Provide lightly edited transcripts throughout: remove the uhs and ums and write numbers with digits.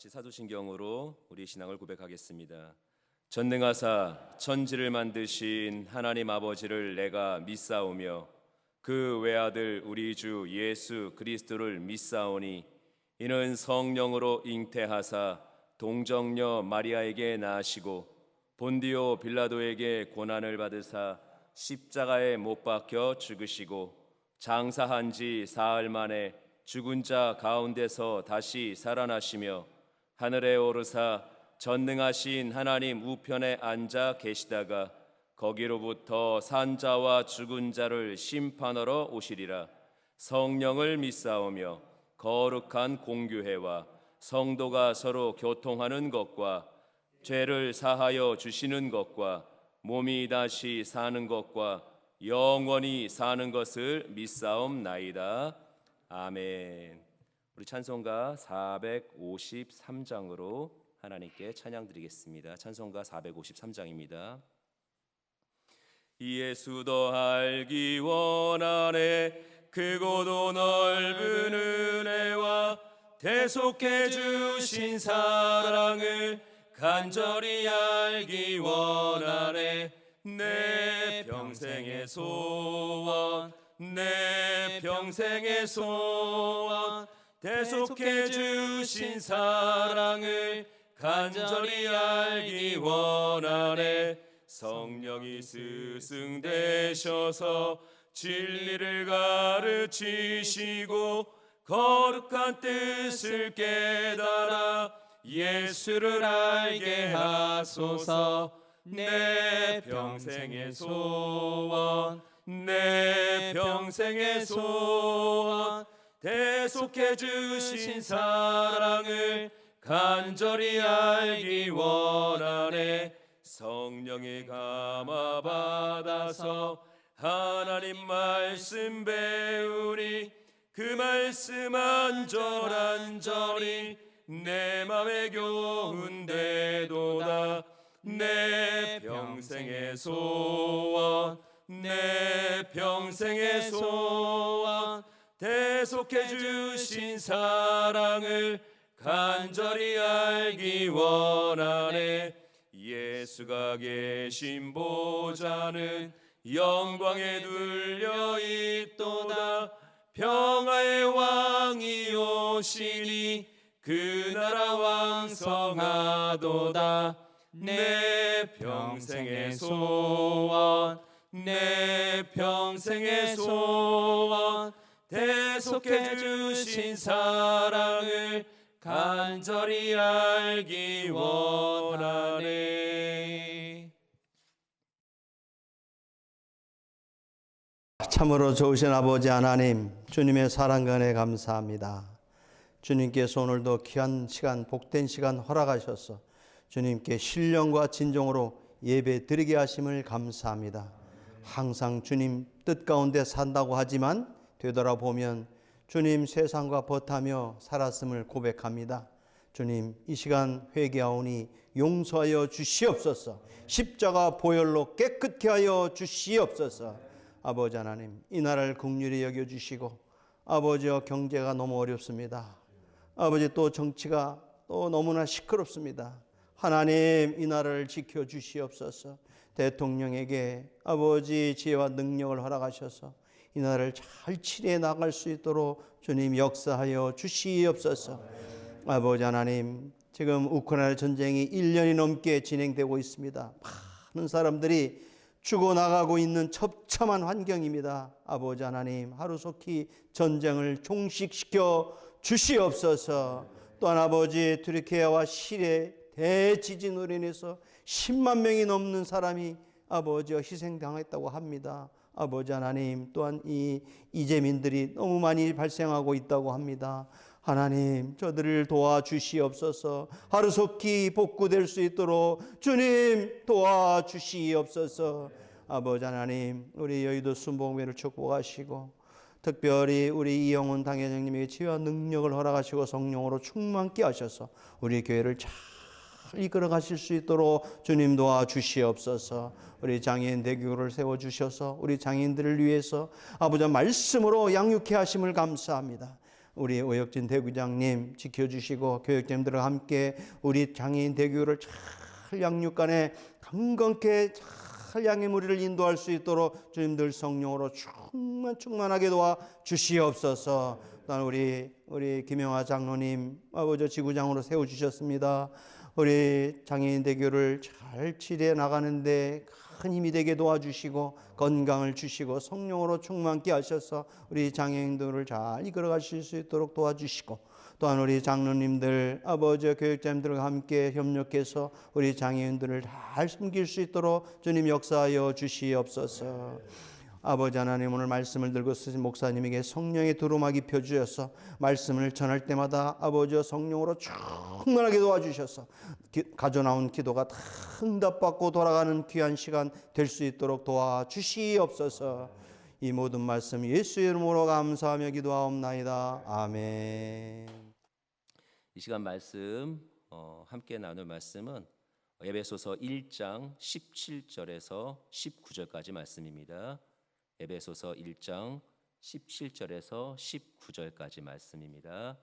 같이 사도신경으로 우리 신앙을 고백하겠습니다. 전능하사 천지를 만드신 하나님 아버지를 내가 믿사오며 그 외아들 우리 주 예수 그리스도를 믿사오니 이는 성령으로 잉태하사 동정녀 마리아에게 낳으시고 본디오 빌라도에게 고난을 받으사 십자가에 못 박혀 죽으시고 장사한 지 사흘 만에 죽은 자 가운데서 다시 살아나시며 하늘에 오르사 전능하신 하나님 우편에 앉아 계시다가 거기로부터 산자와 죽은 자를 심판하러 오시리라. 성령을 믿사오며 거룩한 공교회와 성도가 서로 교통하는 것과 죄를 사하여 주시는 것과 몸이 다시 사는 것과 영원히 사는 것을 믿사옵나이다. 아멘. 우리 찬송가 453장으로 하나님께 찬양 드리겠습니다. 찬송가 453장입니다. 예수 더 알기 원하네 크고도 넓은 은혜와 대속해 주신 사랑을 간절히 알기 원하네 내 평생의 소원 내 평생의 소원 대속해 주신 사랑을 간절히 알기 원하네 성령이 스승되셔서 진리를 가르치시고 거룩한 뜻을 깨달아 예수를 알게 하소서 내 평생의 소원 내 평생의 소원 대속해 주신 사랑을 간절히 알기 원하네 성령의 감화 받아서 하나님 말씀 배우니 그 말씀 안절안절히 내 맘에 교훈되도다 내 평생의 소원 내 평생의 소원 대속해 주신 사랑을 간절히 알기 원하네 예수가 계신 보좌는 영광에 둘려 있도다 평화의 왕이 오시니 그 나라 왕성하도다 내 평생의 소원 내 평생의 소원 대속해 주신 사랑을 간절히 알기 원하네. 참으로 좋으신 아버지 하나님, 주님의 사랑과 은혜 감사합니다. 주님께서 오늘도 귀한 시간, 복된 시간 허락하셔서 주님께 신령과 진정으로 예배 드리게 하심을 감사합니다. 항상 주님 뜻 가운데 산다고 하지만 되돌아보면 주님 세상과 벗하며 살았음을 고백합니다. 주님 이 시간 회개하오니 용서하여 주시옵소서. 십자가 보혈로 깨끗게 하여 주시옵소서. 아버지 하나님 이 나라를 긍휼히 여겨주시고 아버지와 경제가 너무 어렵습니다. 아버지 또 정치가 또 너무나 시끄럽습니다. 하나님 이 나라를 지켜주시옵소서. 대통령에게 아버지 지혜와 능력을 허락하셔서 이 나라를 잘 치료해 나갈 수 있도록 주님 역사하여 주시옵소서. 아버지 하나님 지금 우크라이나 전쟁이 1년이 넘게 진행되고 있습니다. 많은 사람들이 죽어나가고 있는 처참한 환경입니다. 아버지 하나님 하루속히 전쟁을 종식시켜 주시옵소서. 또한 아버지 투르키예와 시리아 대지진으로 인해서 10만 명이 넘는 사람이 아버지와 희생당했다고 합니다. 아버지 하나님 또한 이 이재민들이 너무 많이 발생하고 있다고 합니다. 하나님 저들을 도와주시옵소서. 하루속히 복구될 수 있도록 주님 도와주시옵소서. 아버지 하나님 우리 여의도 순복음회를 축복하시고 특별히 우리 이영훈 당회장님에게 지혜와 능력을 허락하시고 성령으로 충만케 하셔서 우리 교회를 잘 이끌어 가실 수 있도록 주님 도와주시옵소서. 우리 장애인 대교를 세워주셔서 우리 장애인들을 위해서 아버지 말씀으로 양육케 하심을 감사합니다. 우리 오혁진 대구장님 지켜주시고 교육자님들과 함께 우리 장애인 대교를 잘 양육간에 강건케 잘 양의 무리를 인도할 수 있도록 주님들 성령으로 충만하게 도와 주시옵소서. 또한 우리 김영하 장로님 아버지 지구장으로 세워주셨습니다. 우리 장애인 대교를 잘 치료해 나가는데 큰 힘이 되게 도와주시고 건강을 주시고 성령으로 충만케 하셔서 우리 장애인들을 잘 이끌어 가실 수 있도록 도와주시고, 또한 우리 장로님들 아버지 교육자님들과 함께 협력해서 우리 장애인들을 잘 섬길 수 있도록 주님 역사하여 주시옵소서. 아버지 하나님, 오늘 말씀을 들고 쓰신 목사님에게 성령의 두루마기 펴주셔서 말씀을 전할 때마다 아버지와 성령으로 충만하게 도와주셔서 가져나온 기도가 다 응답받고 돌아가는 귀한 시간 될 수 있도록 도와주시옵소서. 이 모든 말씀 예수 이름으로 감사하며 기도하옵나이다. 아멘. 이 시간 말씀 함께 나눌 말씀은 에베소서 1장 17절에서 19절까지 말씀입니다. 에베소서 1장 17절에서 19절까지 말씀입니다.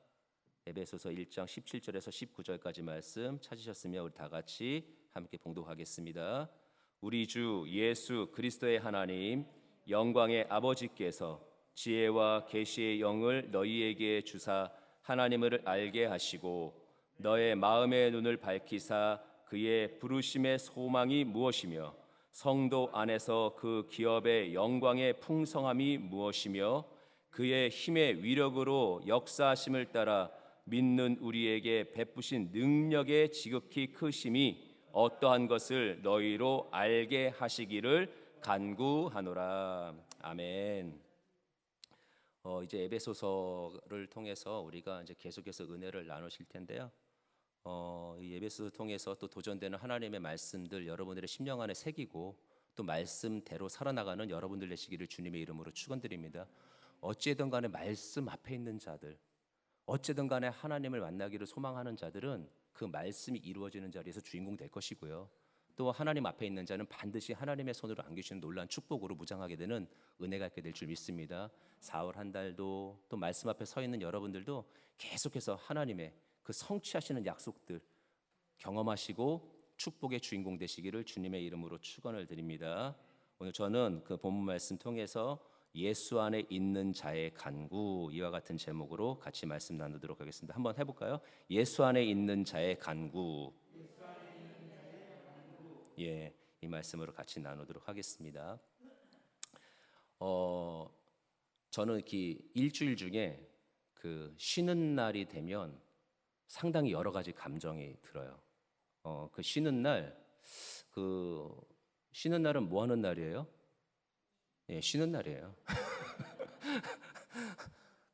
에베소서 1장 17절에서 19절까지 말씀 찾으셨으면 우리 다 같이 함께 봉독하겠습니다. 우리 주 예수 그리스도의 하나님 영광의 아버지께서 지혜와 계시의 영을 너희에게 주사 하나님을 알게 하시고 너의 마음의 눈을 밝히사 그의 부르심의 소망이 무엇이며 성도 안에서 그 기업의 영광의 풍성함이 무엇이며 그의 힘의 위력으로 역사하심을 따라 믿는 우리에게 베푸신 능력의 지극히 크심이 어떠한 것을 너희로 알게 하시기를 간구하노라. 아멘. 이제 에베소서를 통해서 우리가 이제 계속해서 은혜를 나누실 텐데요. 이 에베소서 통해서 또 도전되는 하나님의 말씀들 여러분들의 심령 안에 새기고 또 말씀대로 살아나가는 여러분들 되시기를 주님의 이름으로 축원드립니다. 어찌든 간에 말씀 앞에 있는 자들, 어찌든 간에 하나님을 만나기를 소망하는 자들은 그 말씀이 이루어지는 자리에서 주인공 될 것이고요. 또 하나님 앞에 있는 자는 반드시 하나님의 손으로 안기시는 놀라운 축복으로 무장하게 되는 은혜가 있게 될 줄 믿습니다. 4월 한 달도 또 말씀 앞에 서 있는 여러분들도 계속해서 하나님의 그 성취하시는 약속들 경험하시고 축복의 주인공 되시기를 주님의 이름으로 축원을 드립니다. 오늘 저는 그 본문 말씀 통해서 예수 안에 있는 자의 간구, 이와 같은 제목으로 같이 말씀 나누도록 하겠습니다. 한번 해볼까요? 예수 안에 있는 자의 간구. 예, 이 말씀으로 같이 나누도록 하겠습니다. 저는 이렇게 일주일 중에 그 쉬는 날이 되면 상당히 여러 가지 감정이 들어요. 그 쉬는 날은 뭐 하는 날이에요? 예, 쉬는 날이에요.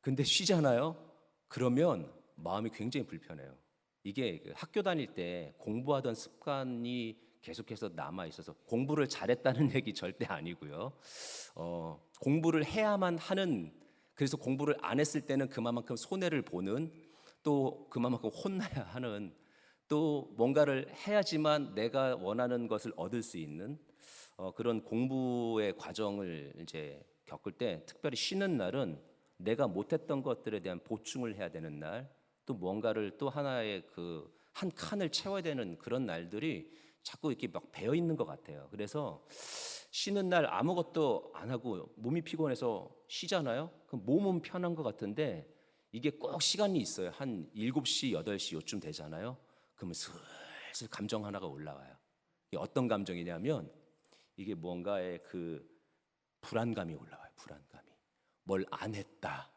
근데 쉬잖아요. 그러면 마음이 굉장히 불편해요. 이게 학교 다닐 때 공부하던 습관이 계속해서 남아 있어서 공부를 잘했다는 얘기 절대 아니고요. 공부를 해야만 하는, 그래서 공부를 안 했을 때는 그만큼 손해를 보는, 또 그만큼 혼나야 하는, 또 뭔가를 해야지만 내가 원하는 것을 얻을 수 있는 그런 공부의 과정을 이제 겪을 때, 특별히 쉬는 날은 내가 못했던 것들에 대한 보충을 해야 되는 날, 또 뭔가를 또 하나의 그 한 칸을 채워야 되는 그런 날들이 자꾸 이렇게 막 배어 있는 것 같아요. 그래서 쉬는 날 아무것도 안 하고 몸이 피곤해서 쉬잖아요. 그럼 몸은 편한 것 같은데 이게 꼭 시간이 있어요. 한 7시, 8시 요쯤 되잖아요. 그러면 슬슬 감정 하나가 올라와요. 이게 어떤 감정이냐면 이게 뭔가의 그 불안감이 올라와요. 불안감이. 뭘 안 했다.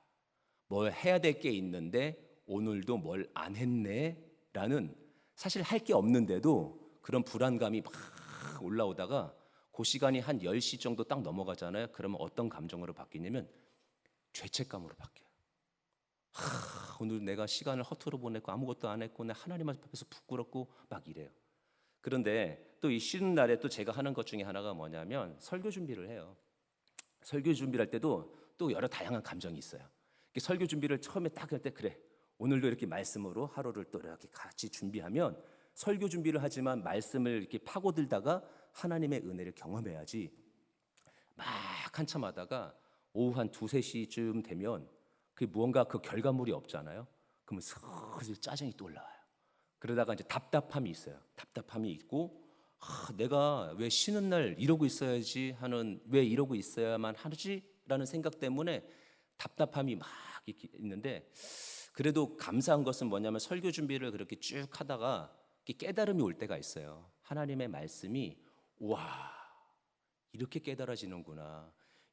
뭘 해야 될 게 있는데 오늘도 뭘 안 했네 라는, 사실 할 게 없는데도 그런 불안감이 막 올라오다가 그 시간이 한 10시 정도 딱 넘어가잖아요. 그러면 어떤 감정으로 바뀌냐면 죄책감으로 바뀌어요. 오늘 내가 시간을 허투루 보냈고 아무것도 안 했고 내 하나님 앞에서 부끄럽고 막 이래요. 그런데 또 이 쉬는 날에 또 제가 하는 것 중에 하나가 뭐냐면 설교 준비를 해요. 설교 준비를 할 때도 또 여러 다양한 감정이 있어요. 설교 준비를 처음에 딱 할 때 그래, 오늘도 이렇게 말씀으로 하루를 또 이렇게 같이 준비하면 설교 준비를 하지만 말씀을 이렇게 파고들다가 하나님의 은혜를 경험해야지, 막 한참 하다가 오후 한 2, 3시쯤 되면 그 무언가 그 결과물이 없잖아요. 그러면 슬슬 짜증이 또 올라와요. 그러다가 이제 답답함이 있어요. 답답함이 있고 내가 왜 쉬는 날 이러고 있어야지 하는, 왜 이러고 있어야만 하지라는 생각 때문에 답답함이 막 있는데, 그래도 감사한 것은 뭐냐면 설교 준비를 그렇게 쭉 하다가 깨달음이 올 때가 있어요. 하나님의 말씀이 와, 이렇게 깨달아지는구나.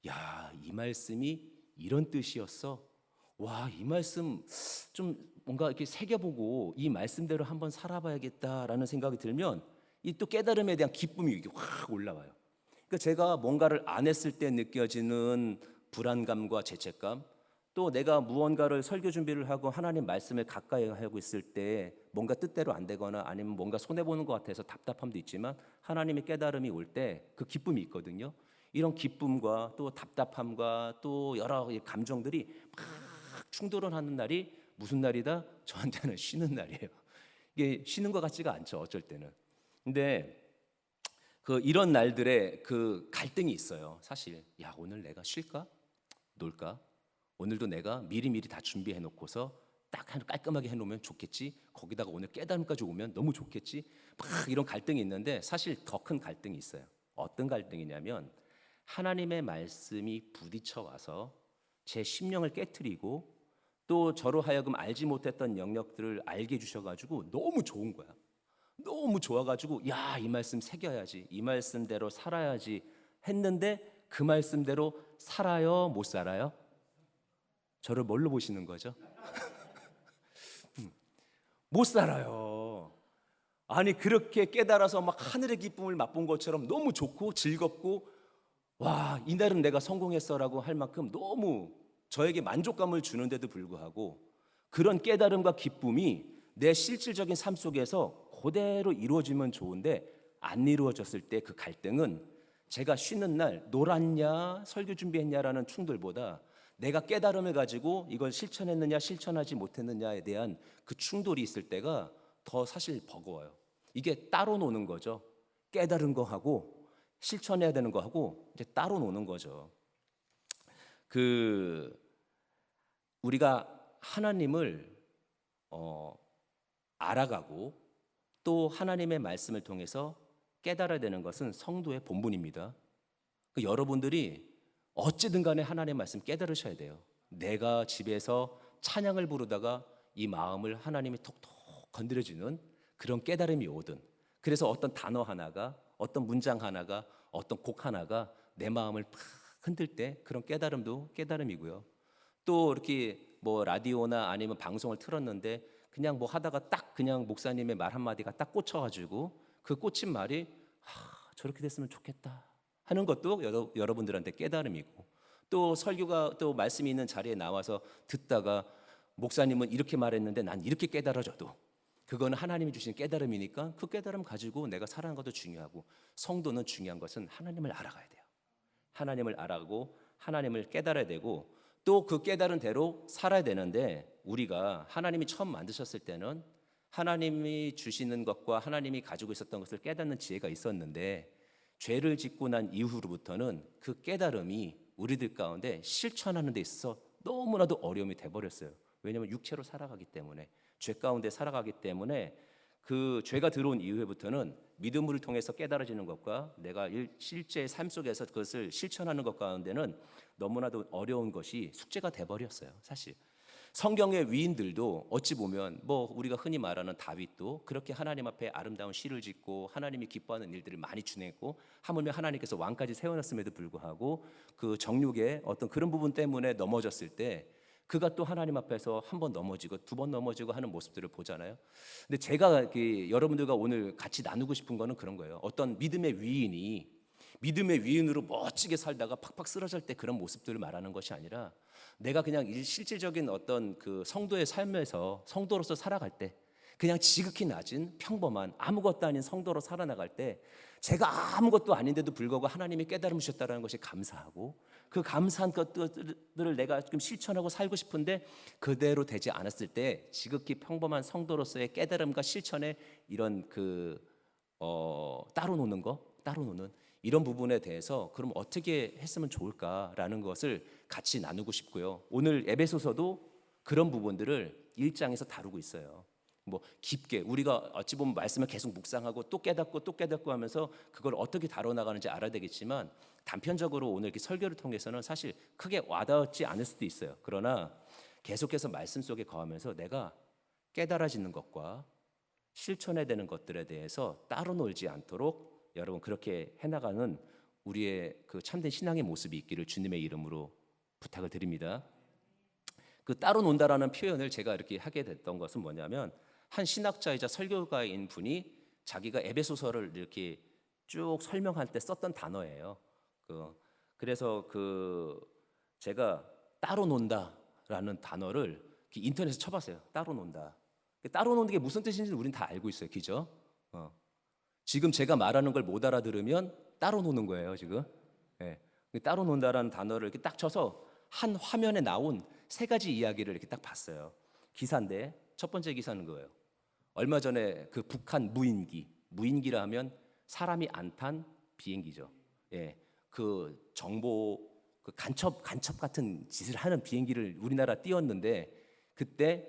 야, 이 말씀이 이런 뜻이었어. 와, 이 말씀 좀 뭔가 이렇게 새겨보고 이 말씀대로 한번 살아봐야겠다라는 생각이 들면 이 또 깨달음에 대한 기쁨이 이게 확 올라와요. 그러니까 제가 뭔가를 안 했을 때 느껴지는 불안감과 죄책감, 또 내가 무언가를 설교 준비를 하고 하나님 말씀을 가까이 하고 있을 때 뭔가 뜻대로 안 되거나 아니면 뭔가 손해보는 것 같아서 답답함도 있지만 하나님의 깨달음이 올 때 그 기쁨이 있거든요. 이런 기쁨과 또 답답함과 또 여러 감정들이 막 충돌을 하는 날이 무슨 날이다? 저한테는 쉬는 날이에요. 이게 쉬는 것 같지가 않죠, 어쩔 때는. 근데 이런 날들에 그 갈등이 있어요. 사실 야, 오늘 내가 쉴까? 놀까? 오늘도 내가 미리미리 다 준비해 놓고서 딱 깔끔하게 해놓으면 좋겠지. 거기다가 오늘 깨달음까지 오면 너무 좋겠지. 막 이런 갈등이 있는데 사실 더 큰 갈등이 있어요. 어떤 갈등이냐면 하나님의 말씀이 부딪혀 와서 제 심령을 깨트리고 또 저로 하여금 알지 못했던 영역들을 알게 해주셔가지고 너무 좋은 거야. 너무 좋아가지고 야, 이 말씀 새겨야지, 이 말씀대로 살아야지 했는데 그 말씀대로 살아요, 못 살아요? 저를 뭘로 보시는 거죠? 못 살아요. 아니, 그렇게 깨달아서 막 하늘의 기쁨을 맛본 것처럼 너무 좋고 즐겁고 와, 이날은 내가 성공했어라고 할 만큼 너무 저에게 만족감을 주는데도 불구하고 그런 깨달음과 기쁨이 내 실질적인 삶 속에서 그대로 이루어지면 좋은데 안 이루어졌을 때 그 갈등은 제가 쉬는 날 놀았냐 설교 준비했냐라는 충돌보다 내가 깨달음을 가지고 이걸 실천했느냐 실천하지 못했느냐에 대한 그 충돌이 있을 때가 더 사실 버거워요. 이게 따로 노는 거죠. 깨달은 거 하고 실천해야 되는 거 하고 이제 따로 노는 거죠. 우리가 하나님을 알아가고 또 하나님의 말씀을 통해서 깨달아야 되는 것은 성도의 본분입니다. 여러분들이 어찌든 간에 하나님의 말씀 깨달으셔야 돼요. 내가 집에서 찬양을 부르다가 이 마음을 하나님이 톡톡 건드려주는 그런 깨달음이 오든, 그래서 어떤 단어 하나가, 어떤 문장 하나가, 어떤 곡 하나가 내 마음을 팍 흔들 때 그런 깨달음도 깨달음이고요. 또 이렇게 뭐 라디오나 아니면 방송을 틀었는데 그냥 뭐 하다가 딱 그냥 목사님의 말 한마디가 딱 꽂혀가지고 그 꽂힌 말이 저렇게 됐으면 좋겠다 하는 것도 여러분들한테 깨달음이고, 또 설교가 또 말씀이 있는 자리에 나와서 듣다가 목사님은 이렇게 말했는데 난 이렇게 깨달아져도 그거는 하나님이 주신 깨달음이니까 그 깨달음 가지고 내가 살아가는 것도 중요하고, 성도는 중요한 것은 하나님을 알아가야 돼요. 하나님을 알아가고 하나님을 깨달아야 되고 또 그 깨달은 대로 살아야 되는데, 우리가 하나님이 처음 만드셨을 때는 하나님이 주시는 것과 하나님이 가지고 있었던 것을 깨닫는 지혜가 있었는데 죄를 짓고 난 이후로부터는 그 깨달음이 우리들 가운데 실천하는 데 있어서 너무나도 어려움이 돼버렸어요. 왜냐하면 육체로 살아가기 때문에, 죄 가운데 살아가기 때문에 그 죄가 들어온 이후부터는 믿음을 통해서 깨달아지는 것과 내가 실제 삶 속에서 그것을 실천하는 것 가운데는 너무나도 어려운 것이 숙제가 돼버렸어요. 사실 성경의 위인들도 어찌 보면 뭐 우리가 흔히 말하는 다윗도 그렇게 하나님 앞에 아름다운 시를 짓고 하나님이 기뻐하는 일들을 많이 준했고, 하물며 하나님께서 왕까지 세워놨음에도 불구하고 그 정욕의 어떤 그런 부분 때문에 넘어졌을 때 그가 또 하나님 앞에서 한 번 넘어지고 두 번 넘어지고 하는 모습들을 보잖아요. 근데 제가 여러분들과 오늘 같이 나누고 싶은 거는 그런 거예요. 어떤 믿음의 위인이 믿음의 위인으로 멋지게 살다가 팍팍 쓰러질 때 그런 모습들을 말하는 것이 아니라, 내가 그냥 실질적인 어떤 그 성도의 삶에서 성도로서 살아갈 때 그냥 지극히 낮은 평범한 아무것도 아닌 성도로 살아나갈 때 제가 아무것도 아닌데도 불구하고 하나님이 깨달음 주셨다는 것이 감사하고, 그 감사한 것들을 내가 좀 실천하고 살고 싶은데 그대로 되지 않았을 때 지극히 평범한 성도로서의 깨달음과 실천의 이런 따로 노는 이런 부분에 대해서 그럼 어떻게 했으면 좋을까라는 것을 같이 나누고 싶고요. 오늘 에베소서도 그런 부분들을 1장에서 다루고 있어요. 뭐 깊게 우리가 어찌 보면 말씀을 계속 묵상하고 또 깨닫고 하면서 그걸 어떻게 다뤄나가는지 알아야 되겠지만 단편적으로 오늘 이렇게 설교를 통해서는 사실 크게 와닿지 않을 수도 있어요. 그러나 계속해서 말씀 속에 거하면서 내가 깨달아지는 것과 실천해야 되는 것들에 대해서 따로 놀지 않도록 여러분 그렇게 해나가는 우리의 그 참된 신앙의 모습이 있기를 주님의 이름으로 부탁을 드립니다. 그 따로 논다라는 표현을 제가 이렇게 하게 됐던 것은 뭐냐면 한 신학자이자 설교가인 분이 자기가 에베소서를 이렇게 쭉 설명할 때 썼던 단어예요. 그래서 제가 따로 논다라는 단어를 인터넷에 쳐봤어요. 따로 논다. 따로 노는 게 무슨 뜻인지는 우리는 다 알고 있어요. 그죠? 지금 제가 말하는 걸 못 알아들으면 따로 노는 거예요. 지금. 예. 따로 논다라는 단어를 이렇게 딱 쳐서 한 화면에 나온 세 가지 이야기를 이렇게 딱 봤어요. 기사인데 첫 번째 기사는 그거예요. 얼마 전에 그 북한 무인기라 하면 사람이 안 탄 비행기죠. 예. 그 정보 그 간첩 같은 짓을 하는 비행기를 우리나라 띄웠는데 그때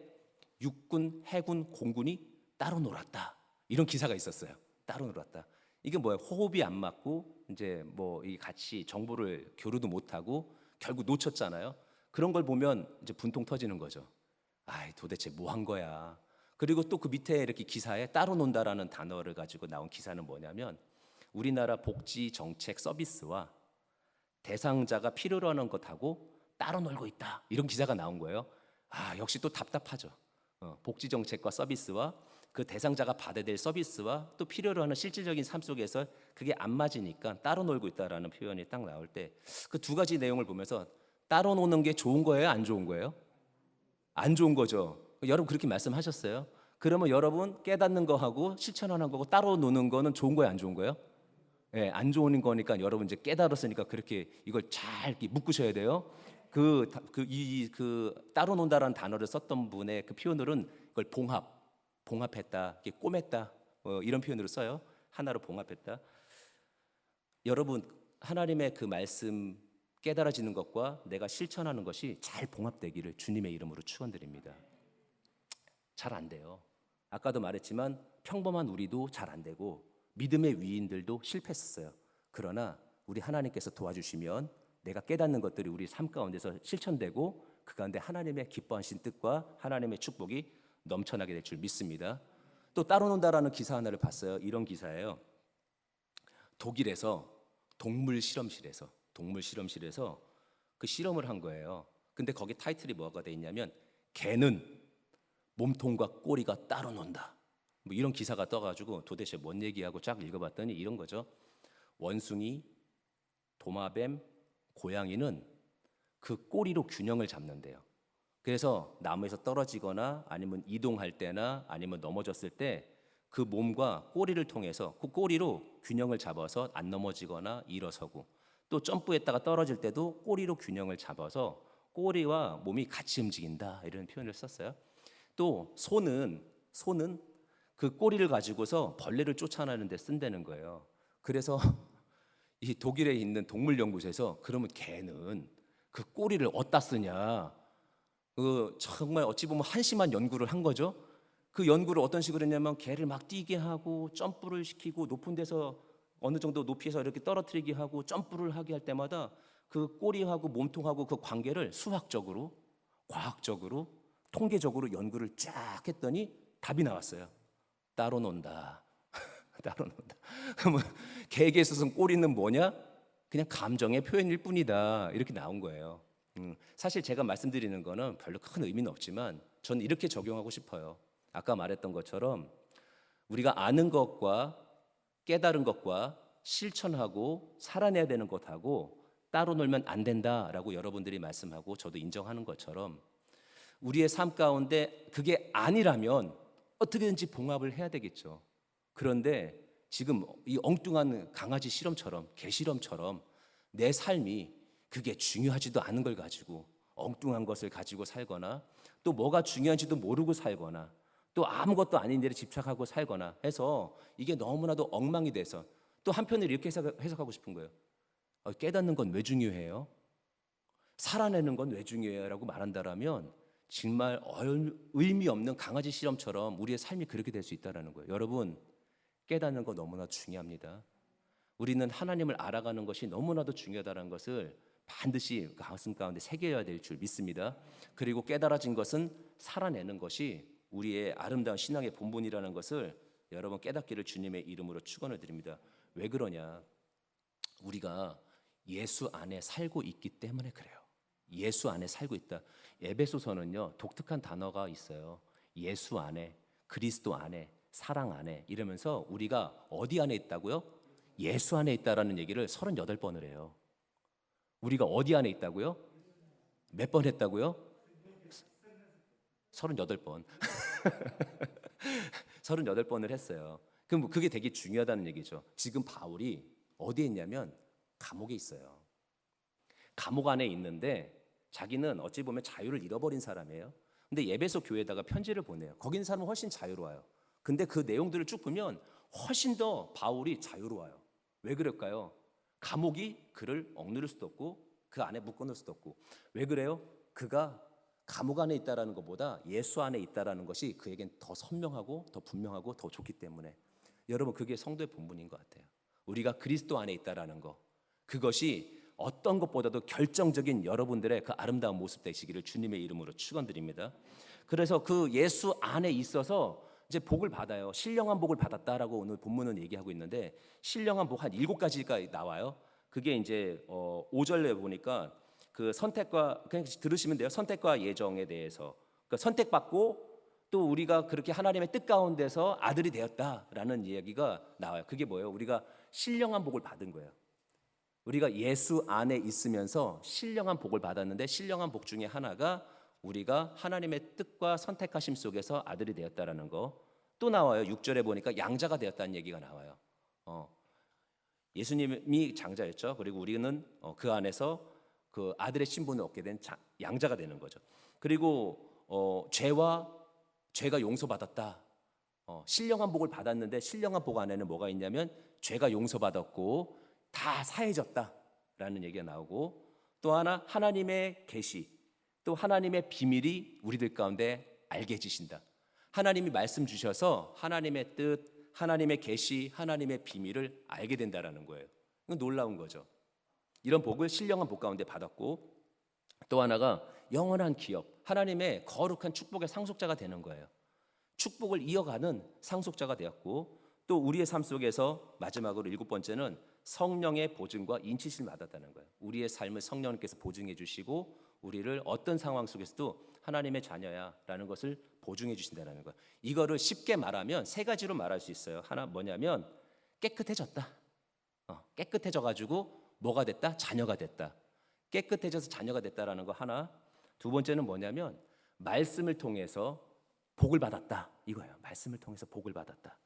육군, 해군, 공군이 따로 놀았다. 이런 기사가 있었어요. 따로 놀았다. 이게 뭐예요? 호흡이 안 맞고 이제 뭐 이 같이 정보를 교류도 못 하고 결국 놓쳤잖아요. 그런 걸 보면 이제 분통 터지는 거죠. 아이, 도대체 뭐 한 거야? 그리고 또 그 밑에 이렇게 기사에 따로 논다라는 단어를 가지고 나온 기사는 뭐냐면 우리나라 복지 정책 서비스와 대상자가 필요로 하는 것하고 따로 놀고 있다. 이런 기사가 나온 거예요. 아, 역시 또 답답하죠. 복지 정책과 서비스와 그 대상자가 받아야 될 서비스와 또 필요로 하는 실질적인 삶 속에서 그게 안 맞으니까 따로 놀고 있다라는 표현이 딱 나올 때 그 두 가지 내용을 보면서 따로 노는 게 좋은 거예요? 안 좋은 거예요? 안 좋은 거죠. 여러분 그렇게 말씀하셨어요? 그러면 여러분 깨닫는 거하고 실천하는 거고 따로 노는 거는 좋은 거예요? 안 좋은 거예요? 예, 안 좋은 거니까 여러분 이제 깨달았으니까 그렇게 이걸 잘 이렇게 묶으셔야 돼요. 그 따로 논다라는 단어를 썼던 분의 그 표현으로는 이걸 봉합했다, 이렇게 꼬맸다, 이런 표현으로 써요. 하나로 봉합했다. 여러분 하나님의 그 말씀 깨달아지는 것과 내가 실천하는 것이 잘 봉합되기를 주님의 이름으로 축원드립니다. 잘 안 돼요. 아까도 말했지만 평범한 우리도 잘 안 되고 믿음의 위인들도 실패했었어요. 그러나 우리 하나님께서 도와주시면 내가 깨닫는 것들이 우리 삶 가운데서 실천되고 그 가운데 하나님의 기뻐하신 뜻과 하나님의 축복이 넘쳐나게 될 줄 믿습니다. 또 따로 논다라는 기사 하나를 봤어요. 이런 기사예요. 독일에서 동물 실험실에서 그 실험을 한 거예요. 근데 거기 타이틀이 뭐가 돼 있냐면 개는 몸통과 꼬리가 따로 논다. 뭐 이런 기사가 떠가지고 도대체 뭔 얘기하고 쫙 읽어봤더니 이런 거죠. 원숭이, 도마뱀, 고양이는 그 꼬리로 균형을 잡는데요. 그래서 나무에서 떨어지거나 아니면 이동할 때나 아니면 넘어졌을 때 그 몸과 꼬리를 통해서 그 꼬리로 균형을 잡아서 안 넘어지거나 일어서고 또 점프했다가 떨어질 때도 꼬리로 균형을 잡아서 꼬리와 몸이 같이 움직인다 이런 표현을 썼어요. 또 소는 그 꼬리를 가지고서 벌레를 쫓아내는 데 쓴다는 거예요. 그래서 이 독일에 있는 동물연구소에서 그러면 개는 그 꼬리를 어디다 쓰냐? 정말 어찌 보면 한심한 연구를 한 거죠. 그 연구를 어떤 식으로 했냐면 개를 막 뛰게 하고 점프를 시키고 높은 데서 어느 정도 높이에서 이렇게 떨어뜨리게 하고 점프를 하게 할 때마다 그 꼬리하고 몸통하고 그 관계를 수학적으로, 과학적으로, 통계적으로 연구를 쫙 했더니 답이 나왔어요. 따로 논다. 따로 논다. 그러면 개에게 있어서 꼬리는 뭐냐? 그냥 감정의 표현일 뿐이다. 이렇게 나온 거예요. 사실 제가 말씀드리는 거는 별로 큰 의미는 없지만 저는 이렇게 적용하고 싶어요. 아까 말했던 것처럼 우리가 아는 것과 깨달은 것과 실천하고 살아내야 되는 것하고 따로 놀면 안 된다라고 여러분들이 말씀하고 저도 인정하는 것처럼 우리의 삶 가운데 그게 아니라면 어떻게든지 봉합을 해야 되겠죠. 그런데 지금 이 엉뚱한 강아지 실험처럼 개 실험처럼 내 삶이 그게 중요하지도 않은 걸 가지고 엉뚱한 것을 가지고 살거나 또 뭐가 중요한지도 모르고 살거나 또 아무것도 아닌 일에 집착하고 살거나 해서 이게 너무나도 엉망이 돼서 또 한편으로 이렇게 해석하고 싶은 거예요. 깨닫는 건 왜 중요해요? 살아내는 건 왜 중요해요라고 말한다라면 정말 의미 없는 강아지 실험처럼 우리의 삶이 그렇게 될 수 있다는 거예요. 여러분, 깨닫는 거 너무나 중요합니다. 우리는 하나님을 알아가는 것이 너무나도 중요하다는 것을 반드시 가슴 가운데 새겨야 될 줄 믿습니다. 그리고 깨달아진 것은 살아내는 것이 우리의 아름다운 신앙의 본분이라는 것을 여러분 깨닫기를 주님의 이름으로 축원을 드립니다. 왜 그러냐? 우리가 예수 안에 살고 있기 때문에 그래요. 예수 안에 살고 있다. 에베소서는요, 독특한 단어가 있어요. 예수 안에, 그리스도 안에, 사랑 안에 이러면서 우리가 어디 안에 있다고요? 예수 안에 있다라는 얘기를 38번을 해요. 우리가 어디 안에 있다고요? 몇 번 했다고요? 38번. 38번을 했어요. 그럼 그게 되게 중요하다는 얘기죠. 지금 바울이 어디에 있냐면 감옥에 있어요. 감옥 안에 있는데 자기는 어찌 보면 자유를 잃어버린 사람이에요. 근데 에베소 교회에다가 편지를 보내요. 거기 있는 사람은 훨씬 자유로워요. 근데 그 내용들을 쭉 보면 훨씬 더 바울이 자유로워요. 왜 그럴까요? 감옥이 그를 억누를 수도 없고 그 안에 묶어놓을 수도 없고. 왜 그래요? 그가 감옥 안에 있다라는 것보다 예수 안에 있다라는 것이 그에겐 더 선명하고 더 분명하고 더 좋기 때문에, 여러분, 그게 성도의 본분인 것 같아요. 우리가 그리스도 안에 있다라는 것, 그것이 어떤 것보다도 결정적인 여러분들의 그 아름다운 모습 되시기를 주님의 이름으로 축원드립니다. 그래서 그 예수 안에 있어서 이제 복을 받아요. 신령한 복을 받았다라고 오늘 본문은 얘기하고 있는데, 신령한 복 한 7가지가 나와요. 그게 이제 5절에 보니까 그 선택과, 그냥 들으시면 돼요. 선택과 예정에 대해서, 그러니까 선택받고 또 우리가 그렇게 하나님의 뜻 가운데서 아들이 되었다라는 이야기가 나와요. 그게 뭐예요? 우리가 신령한 복을 받은 거예요. 우리가 예수 안에 있으면서 신령한 복을 받았는데, 신령한 복 중에 하나가 우리가 하나님의 뜻과 선택하심 속에서 아들이 되었다라는 거. 또 나와요. 6절에 보니까 양자가 되었다는 얘기가 나와요. 예수님이 장자였죠. 그리고 우리는 그 안에서 그 아들의 신분을 얻게 된 양자가 되는 거죠. 그리고 죄가 용서받았다. 신령한 복을 받았는데 신령한 복 안에는 뭐가 있냐면 죄가 용서받았고 다 사해졌다라는 얘기가 나오고, 또 하나 하나님의 계시, 또 하나님의 비밀이 우리들 가운데 알게 해주신다. 하나님이 말씀 주셔서 하나님의 뜻, 하나님의 계시, 하나님의 비밀을 알게 된다라는 거예요. 이건 놀라운 거죠. 이런 복을 신령한 복 가운데 받았고, 또 하나가 영원한 기업, 하나님의 거룩한 축복의 상속자가 되는 거예요. 축복을 이어가는 상속자가 되었고, 또 우리의 삶 속에서 마지막으로 7번째는 성령의 보증과 인치심을 받았다는 거예요. 우리의 삶을 성령님께서 보증해 주시고 우리를 어떤 상황 속에서도 하나님의 자녀야라는 것을 보증해 주신다는 거예요. 이거를 쉽게 말하면 3가지로 말할 수 있어요. 하나 뭐냐면 깨끗해졌다. 깨끗해져가지고 뭐가 됐다? 자녀가 됐다. 깨끗해져서 자녀가 됐다라는 거 하나. 두 번째는 뭐냐면 말씀을 통해서 복을 받았다. 이거예요. 말씀을 통해서 복을 받았다.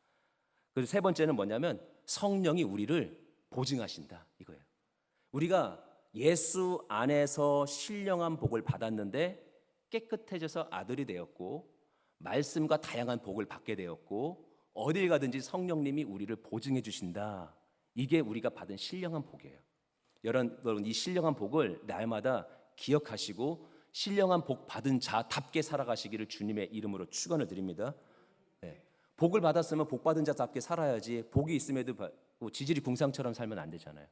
그리고 세 번째는 뭐냐면 성령이 우리를 보증하신다. 이거예요. 우리가 예수 안에서 신령한 복을 받았는데 깨끗해져서 아들이 되었고, 말씀과 다양한 복을 받게 되었고, 어딜 가든지 성령님이 우리를 보증해 주신다. 이게 우리가 받은 신령한 복이에요. 여러분, 이 신령한 복을 날마다 기억하시고 신령한 복 받은 자답게 살아가시기를 주님의 이름으로 축원을 드립니다. 네. 복을 받았으면 복 받은 자답게 살아야지, 복이 있음에도 지질이 궁상처럼 살면 안 되잖아요.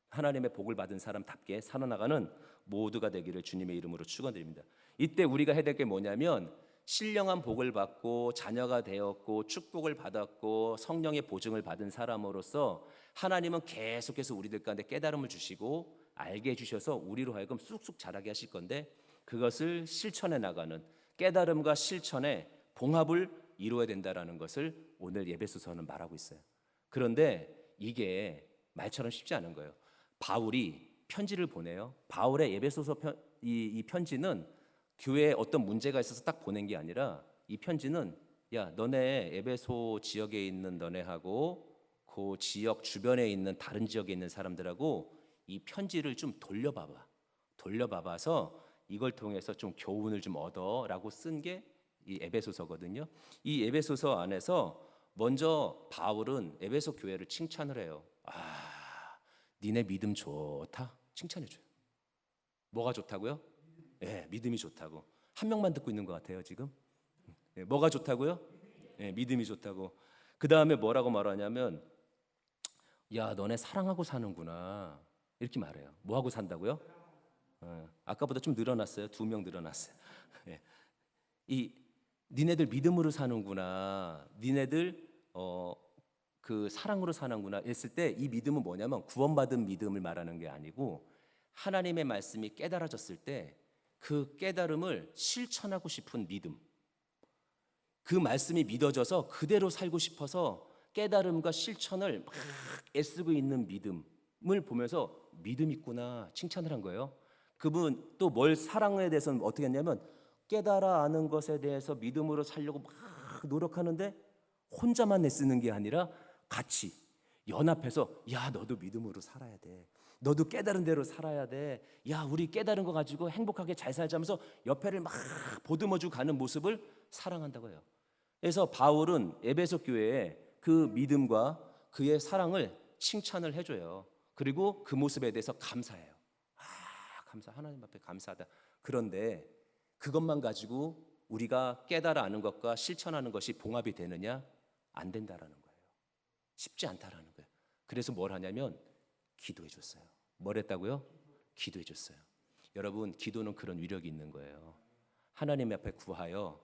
하나님의 복을 받은 사람답게 살아나가는 모두가 되기를 주님의 이름으로 축원드립니다. 이때 우리가 해야 될 게 뭐냐면 신령한 복을 받고 자녀가 되었고 축복을 받았고 성령의 보증을 받은 사람으로서 하나님은 계속해서 우리들 가운데 깨달음을 주시고 알게 해주셔서 우리로 하여금 쑥쑥 자라게 하실 건데, 그것을 실천해 나가는 깨달음과 실천의 봉합을 이루어야 된다는 것을 오늘 예배소서는 말하고 있어요. 그런데 이게 말처럼 쉽지 않은 거예요. 바울이 편지를 보내요. 바울의 예배소서 이 편지는 교회에 어떤 문제가 있어서 딱 보낸 게 아니라, 이 편지는 야, 너네 에베소 지역에 있는 너네하고 그 지역 주변에 있는 다른 지역에 있는 사람들하고 이 편지를 좀 돌려봐봐서 이걸 통해서 좀 교훈을 좀 얻어라고 쓴 게 이 에베소서거든요. 이 에베소서 안에서 먼저 바울은 에베소 교회를 칭찬을 해요. 니네 믿음 좋다. 칭찬해줘요. 뭐가 좋다고요? 예, 믿음이 좋다고. 한 명만 듣고 있는 것 같아요 지금. 예, 뭐가 좋다고요? 예, 믿음이 좋다고. 그 다음에 뭐라고 말하냐면, 야, 너네 사랑하고 사는구나, 이렇게 말해요. 뭐 하고 산다고요? 아까보다 좀 늘어났어요. 2명 늘어났어요. 예. 이 니네들 믿음으로 사는구나, 니네들 그 사랑으로 사는구나 했을 때, 이 믿음은 뭐냐면 구원받은 믿음을 말하는 게 아니고, 하나님의 말씀이 깨달아졌을 때 그 깨달음을 실천하고 싶은 믿음, 그 말씀이 믿어져서 그대로 살고 싶어서 깨달음과 실천을 막 애쓰고 있는 믿음을 보면서 믿음 있구나 칭찬을 한 거예요. 그분 또 뭘 사랑에 대해서는 어떻게 했냐면, 깨달아 아는 것에 대해서 믿음으로 살려고 막 노력하는데 혼자만 애쓰는 게 아니라 같이 연합해서, 야, 너도 믿음으로 살아야 돼, 너도 깨달은 대로 살아야 돼, 야, 우리 깨달은 거 가지고 행복하게 잘 살자면서 옆에를 막 보듬어주고 가는 모습을 사랑한다고 해요. 그래서 바울은 에베소 교회에 그 믿음과 그의 사랑을 칭찬을 해줘요. 그리고 그 모습에 대해서 감사해요. 감사, 하나님 앞에 감사하다. 그런데 그것만 가지고 우리가 깨달아 아는 것과 실천하는 것이 봉합이 되느냐? 안 된다라는 거예요. 쉽지 않다라는 거예요. 그래서 뭘 하냐면 기도해 줬어요. 뭘 했다고요? 기도해 줬어요. 여러분, 기도는 그런 위력이 있는 거예요. 하나님 앞에 구하여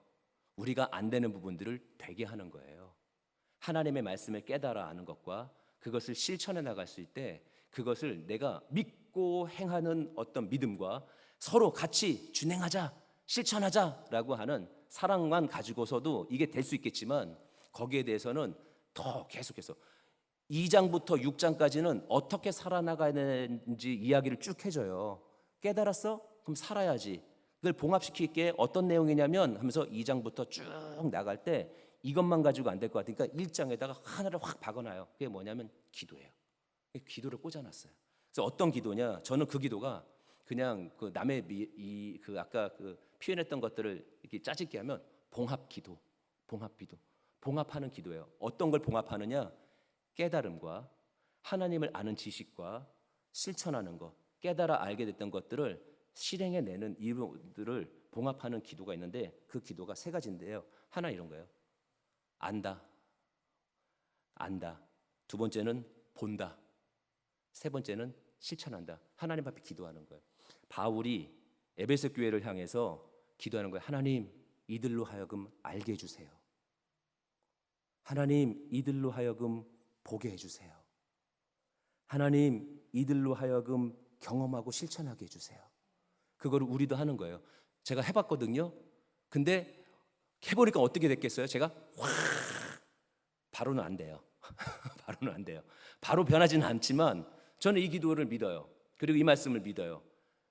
우리가 안 되는 부분들을 되게 하는 거예요. 하나님의 말씀을 깨달아 아는 것과 그것을 실천해 나갈 수 있을 때, 그것을 내가 믿고 행하는 어떤 믿음과 서로 같이 준행하자, 실천하자라고 하는 사랑만 가지고서도 이게 될 수 있겠지만, 거기에 대해서는 더 계속해서 2장부터 6장까지는 어떻게 살아나가야 되는지 이야기를 쭉 해줘요. 깨달았어? 그럼 살아야지. 그걸 봉합시키기에 어떤 내용이냐면 하면서 2장부터 쭉 나갈 때 이것만 가지고 안 될 것 같으니까 1장에다가 하나를 확 박아놔요. 그게 뭐냐면 기도예요. 기도를 꽂아놨어요. 그래서 어떤 기도냐? 저는 그 기도가 그냥 그 남의 그 아까 그 표현했던 것들을 이렇게 짜집게 하면 봉합 기도, 봉합하는 기도예요. 어떤 걸 봉합하느냐? 깨달음과 하나님을 아는 지식과 실천하는 것, 깨달아 알게 됐던 것들을 실행해 내는 이들을 봉합하는 기도가 있는데, 그 기도가 3가지인데요. 하나 이런 거예요. 안다. 두 번째는 본다. 세 번째는 실천한다. 하나님 앞에 기도하는 거예요. 바울이 에베소 교회를 향해서 기도하는 거예요. 하나님, 이들로 하여금 알게 해주세요. 하나님, 이들로 하여금 보게 해주세요. 하나님, 이들로 하여금 경험하고 실천하게 해주세요. 그거를 우리도 하는 거예요. 제가 해봤거든요. 근데 해보니까 어떻게 됐겠어요? 제가 확 바로는 안 돼요. 바로는 안 돼요. 바로 변하지는 않지만 저는 이 기도를 믿어요. 그리고 이 말씀을 믿어요.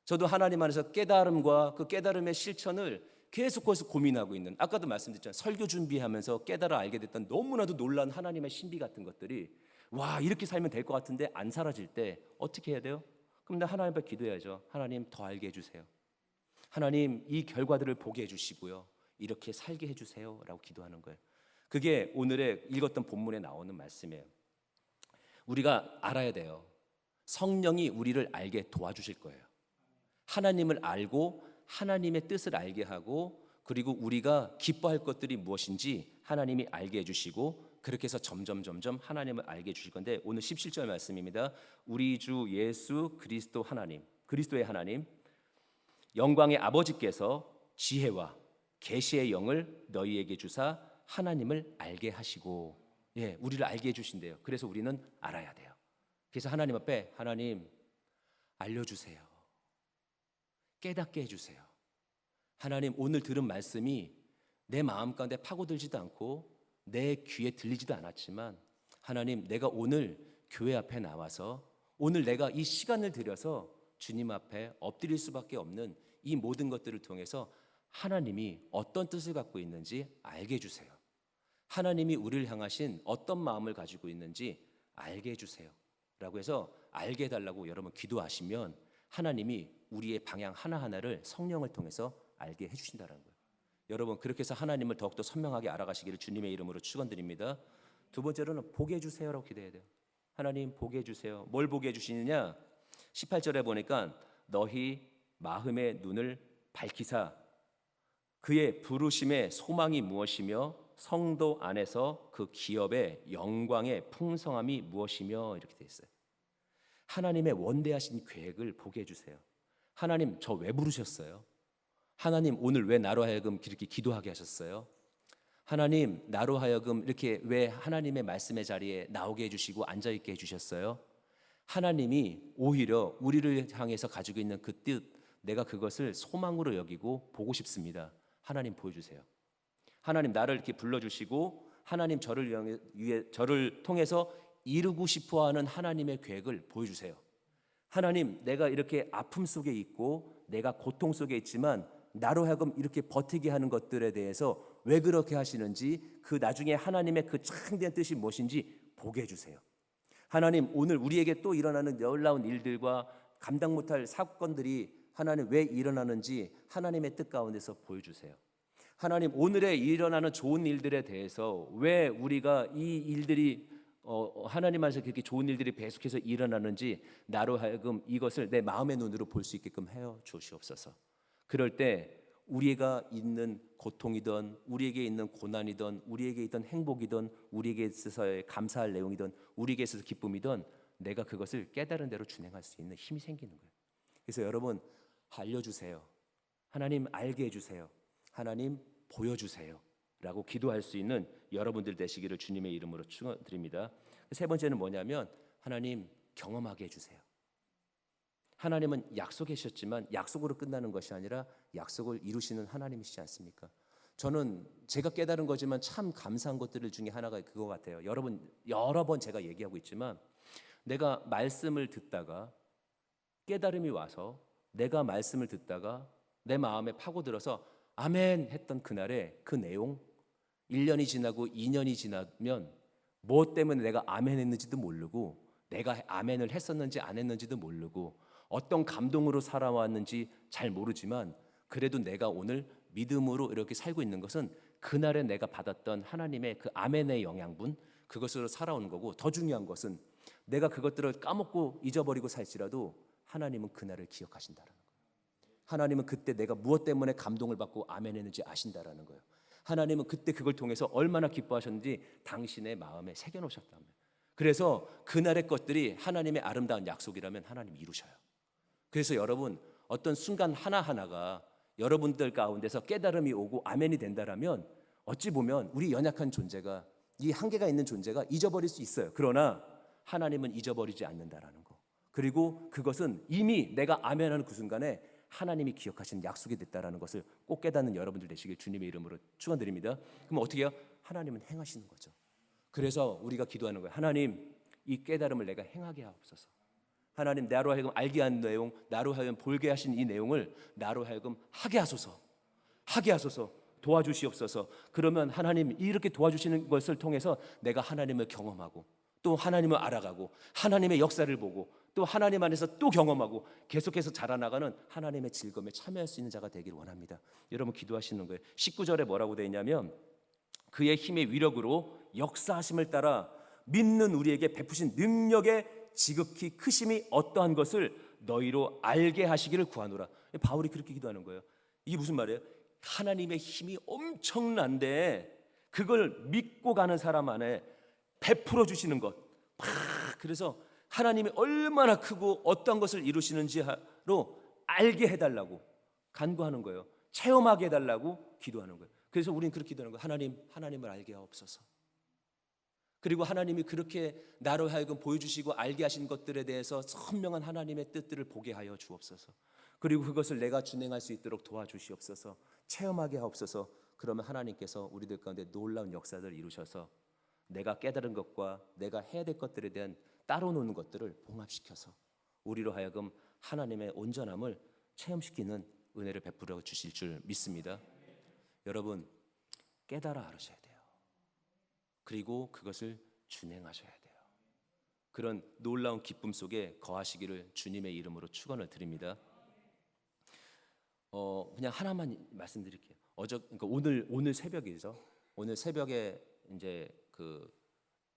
저도 하나님 안에서 깨달음과 그 깨달음의 실천을 계속해서 고민하고 있는, 아까도 말씀드렸잖아요. 설교 준비하면서 깨달아 알게 됐던 너무나도 놀란 하나님의 신비 같은 것들이, 와, 이렇게 살면 될 것 같은데 안 사라질 때 어떻게 해야 돼요? 그럼 나 하나님 앞에 기도해야죠. 하나님, 더 알게 해주세요. 하나님, 이 결과들을 보게 해주시고요, 이렇게 살게 해주세요 라고 기도하는 거예요. 그게 오늘의 읽었던 본문에 나오는 말씀이에요. 우리가 알아야 돼요. 성령이 우리를 알게 도와주실 거예요. 하나님을 알고 하나님의 뜻을 알게 하고, 그리고 우리가 기뻐할 것들이 무엇인지 하나님이 알게 해주시고, 그렇게 해서 점점 하나님을 알게 해주실 건데, 오늘 17절 말씀입니다. 우리 주 예수 그리스도 하나님, 그리스도의 하나님, 영광의 아버지께서 지혜와 계시의 영을 너희에게 주사 하나님을 알게 하시고, 우리를 알게 해주신대요. 그래서 우리는 알아야 돼요. 그래서 하나님 앞에, 하나님 알려주세요. 깨닫게 해주세요. 하나님, 오늘 들은 말씀이 내 마음 가운데 파고들지도 않고 내 귀에 들리지도 않았지만, 하나님, 내가 오늘 교회 앞에 나와서 오늘 내가 이 시간을 들여서 주님 앞에 엎드릴 수밖에 없는 이 모든 것들을 통해서 하나님이 어떤 뜻을 갖고 있는지 알게 해주세요. 하나님이 우리를 향하신 어떤 마음을 가지고 있는지 알게 해주세요 라고 해서 알게 해달라고 여러분 기도하시면, 하나님이 우리의 방향 하나하나를 성령을 통해서 알게 해주신다는 거예요. 여러분, 그렇게 해서 하나님을 더욱더 선명하게 알아가시기를 주님의 이름으로 축원드립니다. 두 번째로는 보게 해주세요라고 기도해야 돼요. 하나님, 보게 해주세요. 뭘 보게 해주시느냐? 18절에 보니까 너희 마음의 눈을 밝히사 그의 부르심의 소망이 무엇이며 성도 안에서 그 기업의 영광의 풍성함이 무엇이며 이렇게 돼 있어요. 하나님의 원대하신 계획을 보게 해주세요. 하나님 저 왜 부르셨어요? 하나님 오늘 왜 나로 하여금 이렇게 기도하게 하셨어요? 하나님 나로 하여금 이렇게 왜 하나님의 말씀의 자리에 나오게 해주시고 앉아있게 해주셨어요? 하나님이 오히려 우리를 향해서 가지고 있는 그 뜻, 내가 그것을 소망으로 여기고 보고 싶습니다. 하나님 보여주세요. 하나님 나를 이렇게 불러주시고 하나님 저를 통해서 이루고 싶어하는 하나님의 계획을 보여주세요. 하나님 내가 이렇게 아픔 속에 있고 내가 고통 속에 있지만 나로 하여금 이렇게 버티게 하는 것들에 대해서 왜 그렇게 하시는지 그 나중에 하나님의 그 창대한 뜻이 무엇인지 보게 해주세요. 하나님 오늘 우리에게 또 일어나는 놀라운 일들과 감당 못할 사건들이 하나님 왜 일어나는지 하나님의 뜻 가운데서 보여주세요. 하나님 오늘에 일어나는 좋은 일들에 대해서 왜 우리가 이 일들이 하나님 안에서 그렇게 좋은 일들이 계속해서 일어나는지 나로 하여금 이것을 내 마음의 눈으로 볼 수 있게끔 하여 주시옵소서. 그럴 때 우리가 있는 고통이든 우리에게 있는 고난이든 우리에게 있던 행복이든 우리에게 있어서의 감사할 내용이든 우리에게 있어서 기쁨이든 내가 그것을 깨달은 대로 준행할 수 있는 힘이 생기는 거예요. 그래서 여러분 알려주세요. 하나님 알게 해주세요. 하나님 보여주세요 라고 기도할 수 있는 여러분들 되시기를 주님의 이름으로 축원드립니다. 세 번째는 뭐냐면 하나님 경험하게 해주세요. 하나님은 약속하셨지만 약속으로 끝나는 것이 아니라 약속을 이루시는 하나님이시지 않습니까? 저는 제가 깨달은 거지만 참 감사한 것들 중에 하나가 그거 같아요. 여러분 여러 번 제가 얘기하고 있지만 내가 말씀을 듣다가 깨달음이 와서 내가 말씀을 듣다가 내 마음에 파고들어서 아멘 했던 그날의 그 내용 1년이 지나고 2년이 지나면 무엇 때문에 내가 아멘 했는지도 모르고 내가 아멘을 했었는지 안 했는지도 모르고 어떤 감동으로 살아왔는지 잘 모르지만 그래도 내가 오늘 믿음으로 이렇게 살고 있는 것은 그날에 내가 받았던 하나님의 그 아멘의 영양분 그것으로 살아오는 거고 더 중요한 것은 내가 그것들을 까먹고 잊어버리고 살지라도 하나님은 그날을 기억하신다는 거예요. 하나님은 그때 내가 무엇 때문에 감동을 받고 아멘 했는지 아신다라는 거예요. 하나님은 그때 그걸 통해서 얼마나 기뻐하셨는지 당신의 마음에 새겨놓으셨다면 그래서 그날의 것들이 하나님의 아름다운 약속이라면 하나님이 이루셔요. 그래서 여러분 어떤 순간 하나하나가 여러분들 가운데서 깨달음이 오고 아멘이 된다라면 어찌 보면 우리 연약한 존재가 이 한계가 있는 존재가 잊어버릴 수 있어요. 그러나 하나님은 잊어버리지 않는다라는 거. 그리고 그것은 이미 내가 아멘하는 그 순간에 하나님이 기억하신 약속이 됐다라는 것을 꼭 깨닫는 여러분들 되시길 주님의 이름으로 축원드립니다. 그럼 어떻게 해요? 하나님은 행하시는 거죠. 그래서 우리가 기도하는 거예요. 하나님 이 깨달음을 내가 행하게 하옵소서. 하나님 나로 하여금 알게 한 내용 나로 하여금 볼게 하신 이 내용을 나로 하여금 하게 하소서. 하게 하소서. 도와주시옵소서. 그러면 하나님 이렇게 도와주시는 것을 통해서 내가 하나님을 경험하고 또 하나님을 알아가고 하나님의 역사를 보고 또 하나님 안에서 또 경험하고 계속해서 자라나가는 하나님의 즐거움에 참여할 수 있는 자가 되기를 원합니다. 여러분 기도하시는 거예요. 19절에 뭐라고 되어 있냐면 그의 힘의 위력으로 역사하심을 따라 믿는 우리에게 베푸신 능력의 지극히 크심이 어떠한 것을 너희로 알게 하시기를 구하노라. 바울이 그렇게 기도하는 거예요. 이게 무슨 말이에요? 하나님의 힘이 엄청난데 그걸 믿고 가는 사람 안에 베풀어 주시는 것. 그래서 하나님이 얼마나 크고 어떤 것을 이루시는지로 알게 해달라고 간구하는 거예요. 체험하게 해달라고 기도하는 거예요. 그래서 우리는 그렇게 기도하는 거예요. 하나님을 알게 하옵소서. 그리고 하나님이 그렇게 나로 하여금 보여주시고 알게 하신 것들에 대해서 선명한 하나님의 뜻들을 보게 하여 주옵소서. 그리고 그것을 내가 준행할 수 있도록 도와주시옵소서. 체험하게 하옵소서. 그러면 하나님께서 우리들 가운데 놀라운 역사들을 이루셔서 내가 깨달은 것과 내가 해야 될 것들에 대한 따로 노는 것들을 봉합시켜서 우리로 하여금 하나님의 온전함을 체험시키는 은혜를 베풀어 주실 줄 믿습니다. 여러분 깨달아 알으셔야 돼요. 그리고 그것을 준행하셔야 돼요. 그런 놀라운 기쁨 속에 거하시기를 주님의 이름으로 축원을 드립니다. 그냥 하나만 말씀드릴게요. 그러니까 오늘 새벽이죠. 오늘 새벽에 이제 그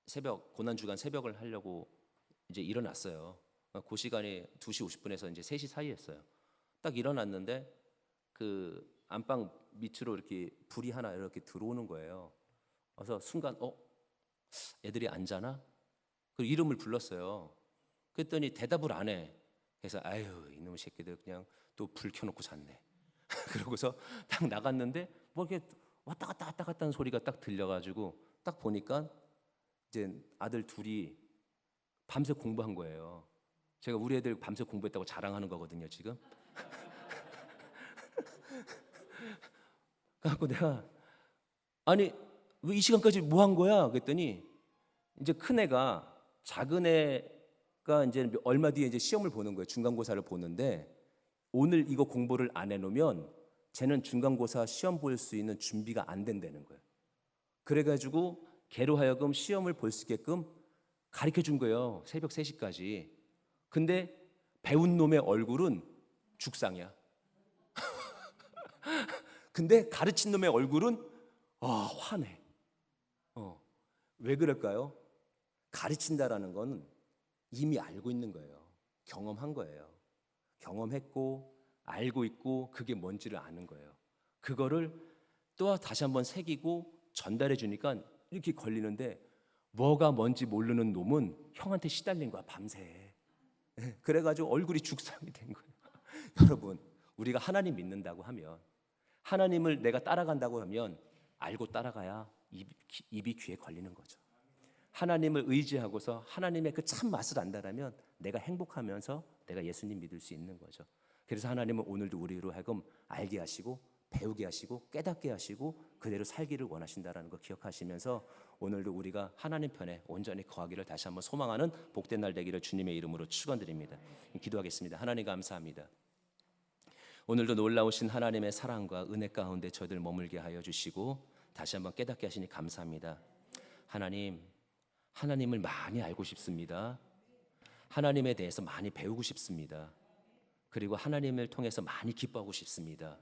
새벽 고난 주간 새벽을 하려고 이제 일어났어요. 그 시간이 2시 50분에서 이제 3시 사이였어요. 딱 일어났는데 그 안방 밑으로 이렇게 불이 하나 이렇게 들어오는 거예요. 그래서 순간 애들이 안 자나? 그 이름을 불렀어요. 그랬더니 대답을 안 해. 그래서 아유 이놈의 새끼들 그냥 또 불 켜놓고 잤네. 그러고서 딱 나갔는데 뭐 이렇게 왔다 갔다 하는 소리가 딱 들려가지고 딱 보니까 이제 아들 둘이 밤새 공부한 거예요. 제가 우리 애들 밤새 공부했다고 자랑하는 거거든요 지금. 그래갖고 내가 아니 왜 이 시간까지 뭐 한 거야? 그랬더니 이제 큰 애가 작은 애가 이제 얼마 뒤에 이제 시험을 보는 거예요. 중간고사를 보는데 오늘 이거 공부를 안 해놓으면 쟤는 중간고사 시험 볼 수 있는 준비가 안 된다는 거예요. 그래가지고 걔로 하여금 시험을 볼 수 있게끔 가르쳐 준 거예요. 새벽 3시까지. 근데 배운 놈의 얼굴은 죽상이야. 근데 가르친 놈의 얼굴은 화내. 왜 그럴까요? 가르친다라는 건 이미 알고 있는 거예요. 경험한 거예요. 경험했고 알고 있고 그게 뭔지를 아는 거예요. 그거를 또 다시 한번 새기고 전달해 주니까 이렇게 걸리는데 뭐가 뭔지 모르는 놈은 형한테 시달린 거야 밤새. 그래가지고 얼굴이 죽상이 된 거예요. 여러분 우리가 하나님 믿는다고 하면 하나님을 내가 따라간다고 하면 알고 따라가야 입이 귀에 걸리는 거죠. 하나님을 의지하고서 하나님의 그 참 맛을 안다라면 내가 행복하면서 내가 예수님 믿을 수 있는 거죠. 그래서 하나님은 오늘도 우리로 하여금 알게 하시고 배우게 하시고 깨닫게 하시고 그대로 살기를 원하신다라는 거 기억하시면서 오늘도 우리가 하나님 편에 온전히 거하기를 다시 한번 소망하는 복된 날 되기를 주님의 이름으로 축원드립니다. 기도하겠습니다. 하나님 감사합니다. 오늘도 놀라우신 하나님의 사랑과 은혜 가운데 저희들 머물게 하여 주시고 다시 한번 깨닫게 하시니 감사합니다. 하나님을 많이 알고 싶습니다. 하나님에 대해서 많이 배우고 싶습니다. 그리고 하나님을 통해서 많이 기뻐하고 싶습니다.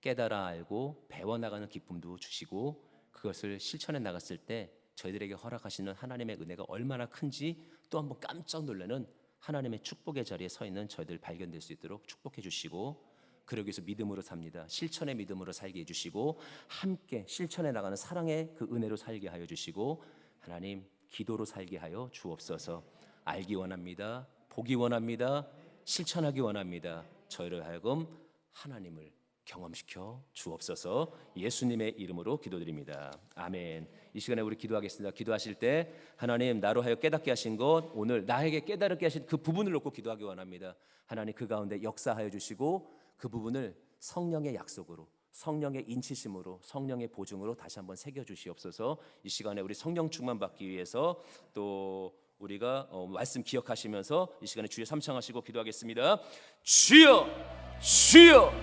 깨달아 알고 배워나가는 기쁨도 주시고 그것을 실천해 나갔을 때 저희들에게 허락하시는 하나님의 은혜가 얼마나 큰지 또 한번 깜짝 놀라는 하나님의 축복의 자리에 서 있는 저희들 발견될 수 있도록 축복해 주시고 그러기 위해서 믿음으로 삽니다. 실천의 믿음으로 살게 해주시고 함께 실천해 나가는 사랑의 그 은혜로 살게 하여 주시고 하나님 기도로 살게 하여 주옵소서. 알기 원합니다. 보기 원합니다. 실천하기 원합니다. 저희를 하여금 하나님을 경험시켜 주옵소서. 예수님의 이름으로 기도드립니다. 아멘. 이 시간에 우리 기도하겠습니다. 기도하실 때 하나님 나로 하여 깨닫게 하신 것 오늘 나에게 깨달게 하신 그 부분을 놓고 기도하기 원합니다. 하나님 그 가운데 역사하여 주시고 그 부분을 성령의 약속으로 성령의 인치심으로 성령의 보증으로 다시 한번 새겨주시옵소서. 이 시간에 우리 성령 충만 받기 위해서 또 우리가 말씀 기억하시면서 이 시간에 주여 삼창하시고 기도하겠습니다. 주여 주여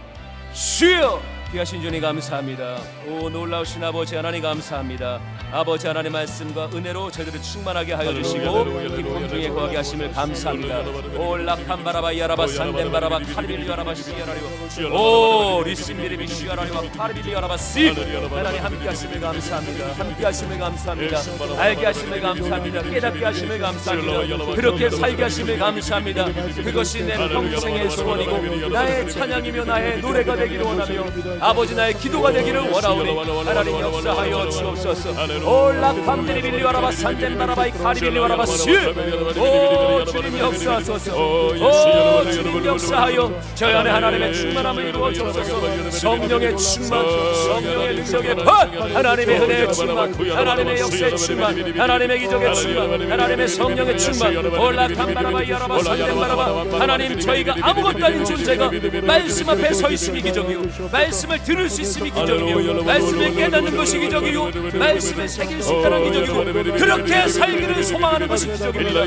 주여 귀하신 주님 감사합니다. 오 놀라우신 아버지 하나님 감사합니다. 아버지 하나님의 말씀과 은혜로 저희들을 충만하게 하여 주시고 기쁨 중에 거하게 하심을 감사합니다. 오 락함바라바 야라바 산덴바라바 카리빌리아라바 시야라리오 오 리심비리비 시야라리와 카리빌리아라바 시 하나님 함께 하심을 감사합니다. 함께 하심을 감사합니다. 알게 하심을 감사합니다. 깨닫게 하심을 감사합니다. 그렇게 살게 하심을 감사합니다. 그것이 내 평생의 소원이고 나의 찬양이며 나의 노래가 되기를 원하며 아버지 나의 기도가 되기를 원하오니 하나님 역사하여 주옵소서. 올라캄들이 빌리와라바 산덴바라바이 카리빌리와라바 시 오 주님 역사하소서. 오 주님 역사하여 저희 안에 하나님의 충만함을 이루어 주옵소서. 성령의 충만 성령의 능력의 판 하나님의 은혜의 충만 하나님의 역사의 충만 하나님의 기적의 충만 하나님의 성령의 충만 올라캄바라바이 야라바 산덴바라바 하나님 저희가 아무것도 아닌 존재가 말씀 앞에 서 있음이 기적이요 말씀을 들을 수 있음이 기적이요 말씀을 깨닫는 것이 기적이요 말씀을 새길 수 있다는 기적이고 그렇게 살기를 소망하는 것이 기적입니다.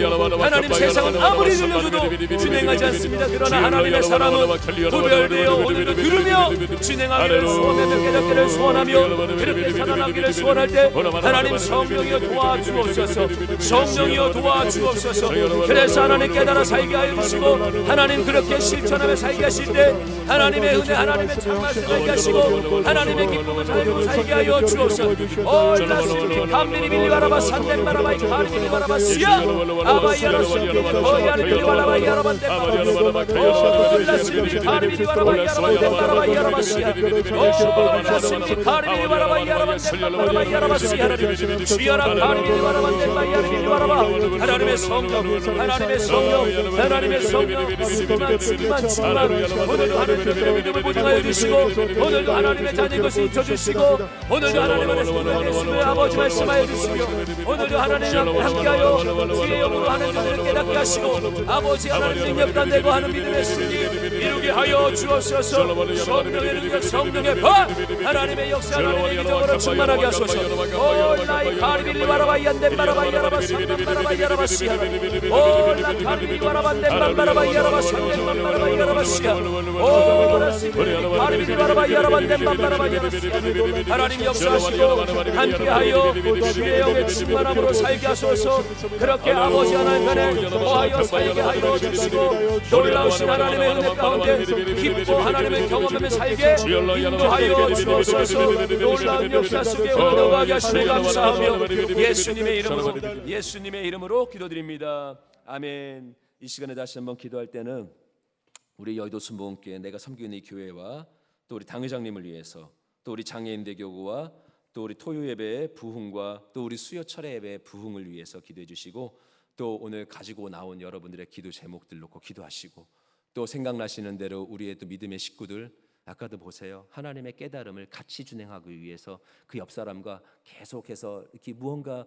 하나님 세상은 아무리 들려줘도 진행하지 않습니다. 그러나 하나님의 사람은 구별되어 오늘도 들으며 진행하기를 소원하며 깨닫기를 소원하며 그렇게 살아나기를 소원할 때 하나님 성령이여 도와주옵소서. 성령이여 도와주옵소서. 그래서 하나님 깨달아 살게 하여 주시고 하나님 그렇게 실천하며 살게 하실 때 하나님의 은혜 하나님의 참말씀을 하시고 하나님의 기쁨을 살게 하여 주옵소서. 올라스키 감리리 빌리바라바 산덴바라바이 카리리 바라바시야 아바이야라시 오야리 바라바이 야라반덴바라바시 올라스키 카리리 바라바이 야라반덴바라바이 야라바시야 올라스키 카리리 바라바이 야라반덴바라바이 야라바시야 주여라 카리리 바라반덴바이 야리리 바라바 하나님의 성령 하나님의 성령 하나님의 성령 충만 오늘도 하나님의 믿음을 보장하여 주시고 오늘도 하나님의 자녀 것을 잊혀주시고 오늘도 하나님의 예수의 아버지 말씀하여 주시며 오늘도 하나님 함께하여 주의 영으로 하는 자들을 깨닫게 하시고 아버지 하나님 능력과 내고 하는 믿음의 승리 이루게 하여 주옵소서. 성령의 능력 성령의 법 하나님의 역사 하나님의 기적으로 충만하게 하소서. 올라이 카리빌리 바라바이 안덴 바라바이 야라바 산덴 바라바이 야라바시야 올라 카리빌리 바라바 안덴 바라바이 야라바 산덴 바라바이 야라바시야 올라 시빌리 카리빌리 바라바이 야라바 안덴 바라바이 야라바시야 하나님 역사하시고 함께하여 주의 영의 충만함으로 살게 하소서. 그렇게 아버지 하나님 간에 거하여 살게 하여 주시고 놀라우신 하나님의 은혜 가운데 기뻐 하나님의 경험하며 살게 인도하여 주옵소서. 놀라운 역사 속에 얻어가게 하시고 감사하며 예수님의 이름으로 기도드립니다. 아멘. 이 시간에 다시 한번 기도할 때는 우리 여의도 순복음교회 내가 섬기는 이 교회와 또 우리 당회장님을 위해서 또 우리 장애인대 교구와 또 우리 토요 예배의 부흥과 또 우리 수요 철회 예배의 부흥을 위해서 기도해 주시고 또 오늘 가지고 나온 여러분들의 기도 제목들 놓고 기도하시고 또 생각나시는 대로 우리의 또 믿음의 식구들 아까도 보세요. 하나님의 깨달음을 같이 준행하기 위해서 그 옆 사람과 계속해서 이렇게 무언가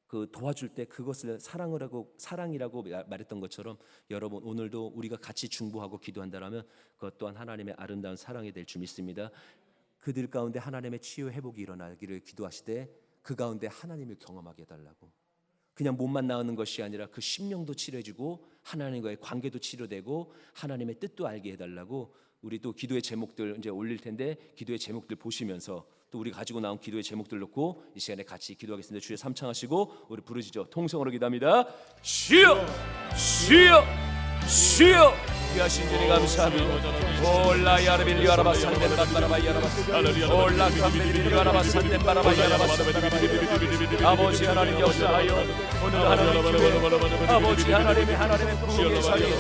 그 도와줄 때 그것을 사랑이라고 말했던 것처럼 여러분 오늘도 우리가 같이 중보하고 기도한다라면 그것 또한 하나님의 아름다운 사랑이 될 줄 믿습니다. 그들 가운데 하나님의 치유 회복이 일어나기를 기도하시되 그 가운데 하나님을 경험하게 해달라고. 그냥 몸만 나오는 것이 아니라 그 심령도 치료해주고 하나님과의 관계도 치료되고 하나님의 뜻도 알게 해달라고. 우리 또 기도의 제목들 이제 올릴 텐데 기도의 제목들 보시면서 또 우리 가지고 나온 기도의 제목들 놓고 이 시간에 같이 기도하겠습니다. 주여 삼창하시고 우리 부르시죠. 통성으로 기도합니다. 주여 주여 주여 귀하신 주님 감사합니다. 올라 야르빌리 야라바 산덴 바라바 야라바 올라 감빌리 야라바 산덴 바라바 야라바 아버지 하나님 역사하여 오늘 하나님 교회 아버지 하나님의 부흥의 자리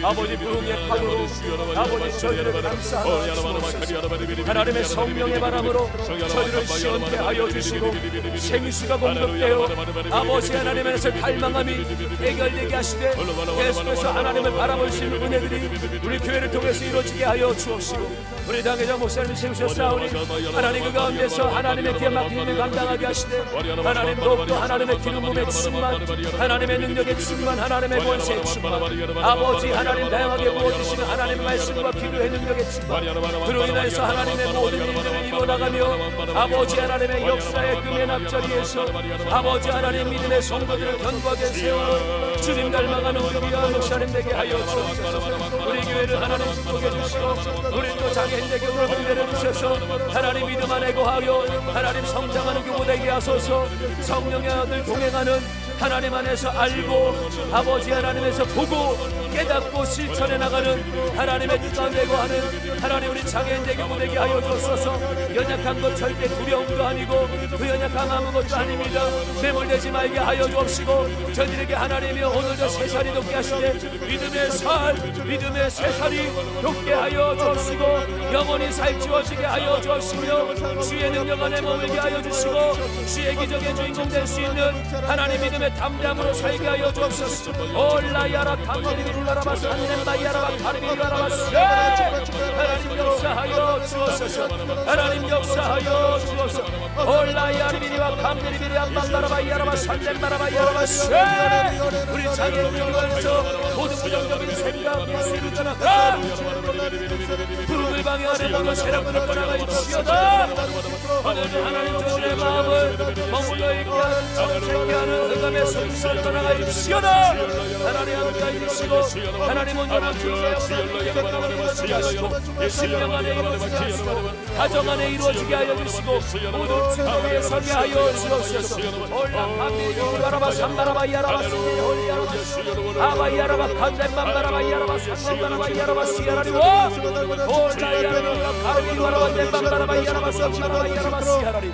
아버지 부흥의 파도로 아버지 저희를 감사하여 주옵소서. 하나님의 성령의 바람으로 저희를 시원케 하여 주시고 생수가 공급되어 아버지 하나님에서 갈망함이 해결되게 하시되 계속해서 하나님을 바라볼 수 있는 은혜들이 우리 교회를 통해서 이루어지게 하여 주옵시고 우리 당회장 목사님이 세우셨사오니 하나님 그 가운데서 하나님의 기가 막힌 일을 감당하게 하시되 하나님 더욱더 하나님의 기름 부음의 충만 하나님의 능력의 충만 하나님의 권세의 충만 아버지 하나님 다양하게 부어주시는 하나님의 말씀과 기도의 능력의 충만 그로 인하여서 하나님의 모든 일들을 이루어나가며 아버지 하나님의 역사의 금의 앞자리에서 아버지 하나님 믿음의 성도들을 견고하게 세워 주님 닮아가는 우리 귀한 목사님 되게 하여 주옵소서. 우리 교회를 하나님 축복해 주시고 우리 또 장애인대 교회를 분배해 주셔서 하나님 믿음 안에 거하여 하나님 성장하는 교회 되게 하소서. 성령의 아들 동행하는 하나님 안에서 알고 아버지 하나님에서 보고 깨닫고 실천해 나가는 하나님의 뜻 가운데 거하는 하나님 우리 장애인대 교회 되게 하여 주옵소서. 연약한 것 절대 두려움도 아니고 그 연약함 아무것도 아닙니다. 매몰되지 말게 하여 주옵시고 저들에게 하나님이 오늘도 새살이 돋게 하시되 믿음의 새살이 돋게 하여 주옵시고 영원히 살찌워지게 하여 주옵시며 주의 능력 안에 머물게 하여 주시고 주의 기적의 주인공 될 수 있는 하나님 믿음의 담대함으로 살게 하여 주옵소서. 올라야라 감리리라라바 산넨바야라바 카리비라라바 하나님 역사하여 주옵소서. 하나님 역사하여 주옵소서. 올라야리비리와 감리리비리 안방바라바야라바 산넨바라바야라바 우리 장애인들에서 모든 부정적인 생각 미스를 부흥을 방해하는 모든 세력들을 떠나가 주시오다. 오늘도 하나님 주의 마음을 머물러 있게 하는 정체케 하는 흑암의 하나님의 손을 떠나가 주시오나 하나님 함께 주시고 하나님 온전한 주의 역사를 하시고 신령 안에 이루어지게 하시고 가정 안에 이루어지게 하여 주시고 모든 주님에 서게 하여 주옵소서. 올라가미 요라바 삼바라바 야라바 시홀 야라바 아바 야라바 간덴밤바라바 야라바 삼바라바 야라바 시야라리와 올라 야라바 가르비 와라바 덴밤바라바 야라바 삼바라바 야라바 시야라리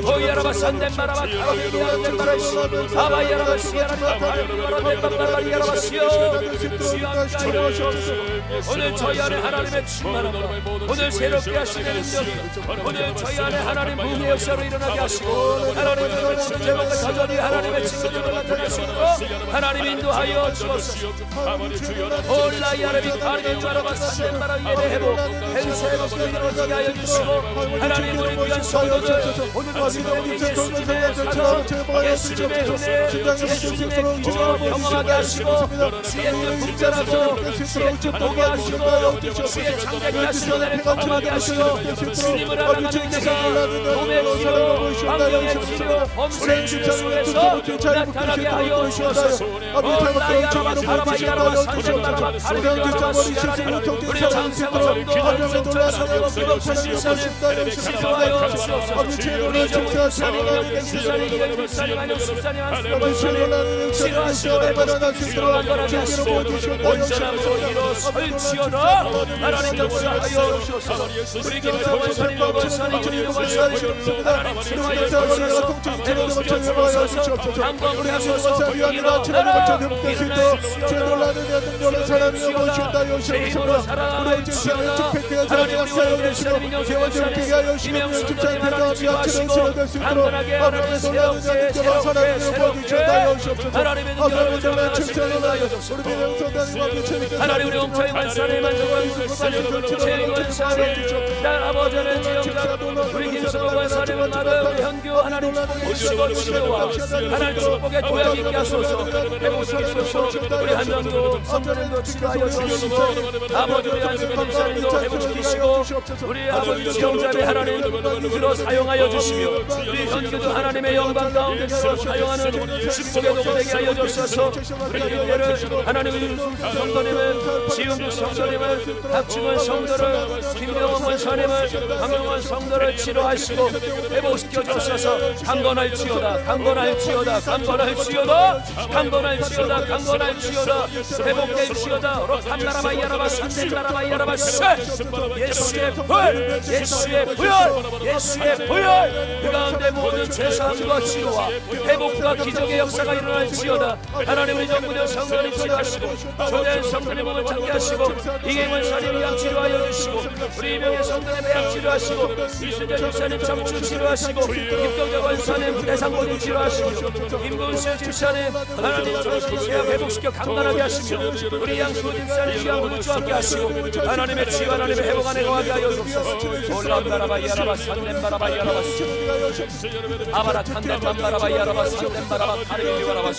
오 야라바 산덴바라바 가르비 야라바 시 아바 야라바 시야라리와 가르비 와라바 덴밤바라바 야라바 시요 시야라리 오셔서 오늘 저희 안에 하나님의 충만함 오늘 새롭게 하시는 능력 오늘 저희 안에 하나님 부흥의 역사로 일어나게 하시고 하나님의 제목을 가져니 하나님의 친구들을 나타내시고 하나님 인도하여 주옵소서. 올라 야르비 가르비 와라바 산덴바라 예배 회복 행세 회복을 이루어지게 하여 주시고 하나님 우리 귀한 성도들 아침에 예수님의 은혜 예수님의 기적 경험하게 하시고 주의 뜻 분별하고 주의 뜻 보게 하시고 주의 창대케 하시고 나를 경험하게 하시고 주님을 알아가는 데가 몸의 치료 환경의 치료 범죄의 치료 속에서 나타나게 하여 주옵소서. 올라 야라바 사라바 야라바 산전바라바 가르비 야라바 시야라리 우리 장세고 성도 성천사대고 기독교는 치료하여 주옵소서. 우리 정사님 영계수사님 이영수사님 안영수사님 안수사님 치료하시오 해보시오 완전하게 하시고 온전함으로 일어설지어다 하나님 역사하여 주옵소서. 우리 김성원사님 요건사님 우리 요건사님 하나님 치료하여 주옵소서. 해보시오 주옵소서. 강건우리 하소서 일어나라 제 힘으로 살아나시오나 하나님 우리 요건사님 인영수사님 이명수사님 하나님 치료하시고 강건하게 하나님 새롭게 하나님의 능력을 전하시고 하나님 우리 옹초의 원사님 만족원 제일 원사님 날 아버지는 지영자 우리 김성호 원사님은 나를 우리 현교 하나님 축복의 치고 치료와 하나님 축복의 도약이 있게 하소서. 해보시옵소서. 우리 한정도 성전님도 치료하여 주시고 아버지 우리 한승민 집사님도 회복시키시고 우리 아버지 지영자의 하나님 들어 사용하여 주시며 우리 현교도 하나님의 영광 가운데 들어 사용하는 축복의 도구 되게 하여 주셔서 우리 교회를 하나님 성도님을 지음주 성도님을 박중원 성도를 김명원 원사님을 강명원 성도를 치료하시고 회복시켜 주셔서 강건할지어다 강건할지어다 강건할지어다 강건할지어다 강건할지어다 회복될지어다 로탄바라바 야라바 산덴바라바 야라바 예수의 부활 예수의 부활 예수의 부활 그 가운데 모든 죄사함과 치료와 회복과 기적의 역사가 일어날지어다. 하나님 우리 정부의 성도님 치료하시고 조대한 성도님 몸을 찾게 하시고 이계원 사님 양 치료하여 주시고 우리 이명의 성도님 배양 치료하시고 이순재 집사님 정추 치료하시고 김동재 원사님 대상고님 치료하시고 김근수 집사님 하나님 정신세약 회복시켜 강건하게 하시며 우리 양수 집사님 귀한 물주 함께 하시고 하나님의 치유 하나님의 회복 안에 거하게 하여 주옵소서. 올라바라바 야라바 산덴바라바 야라바 아바라 탄덴바라바 야라바 산덴바라바 가르비 와라바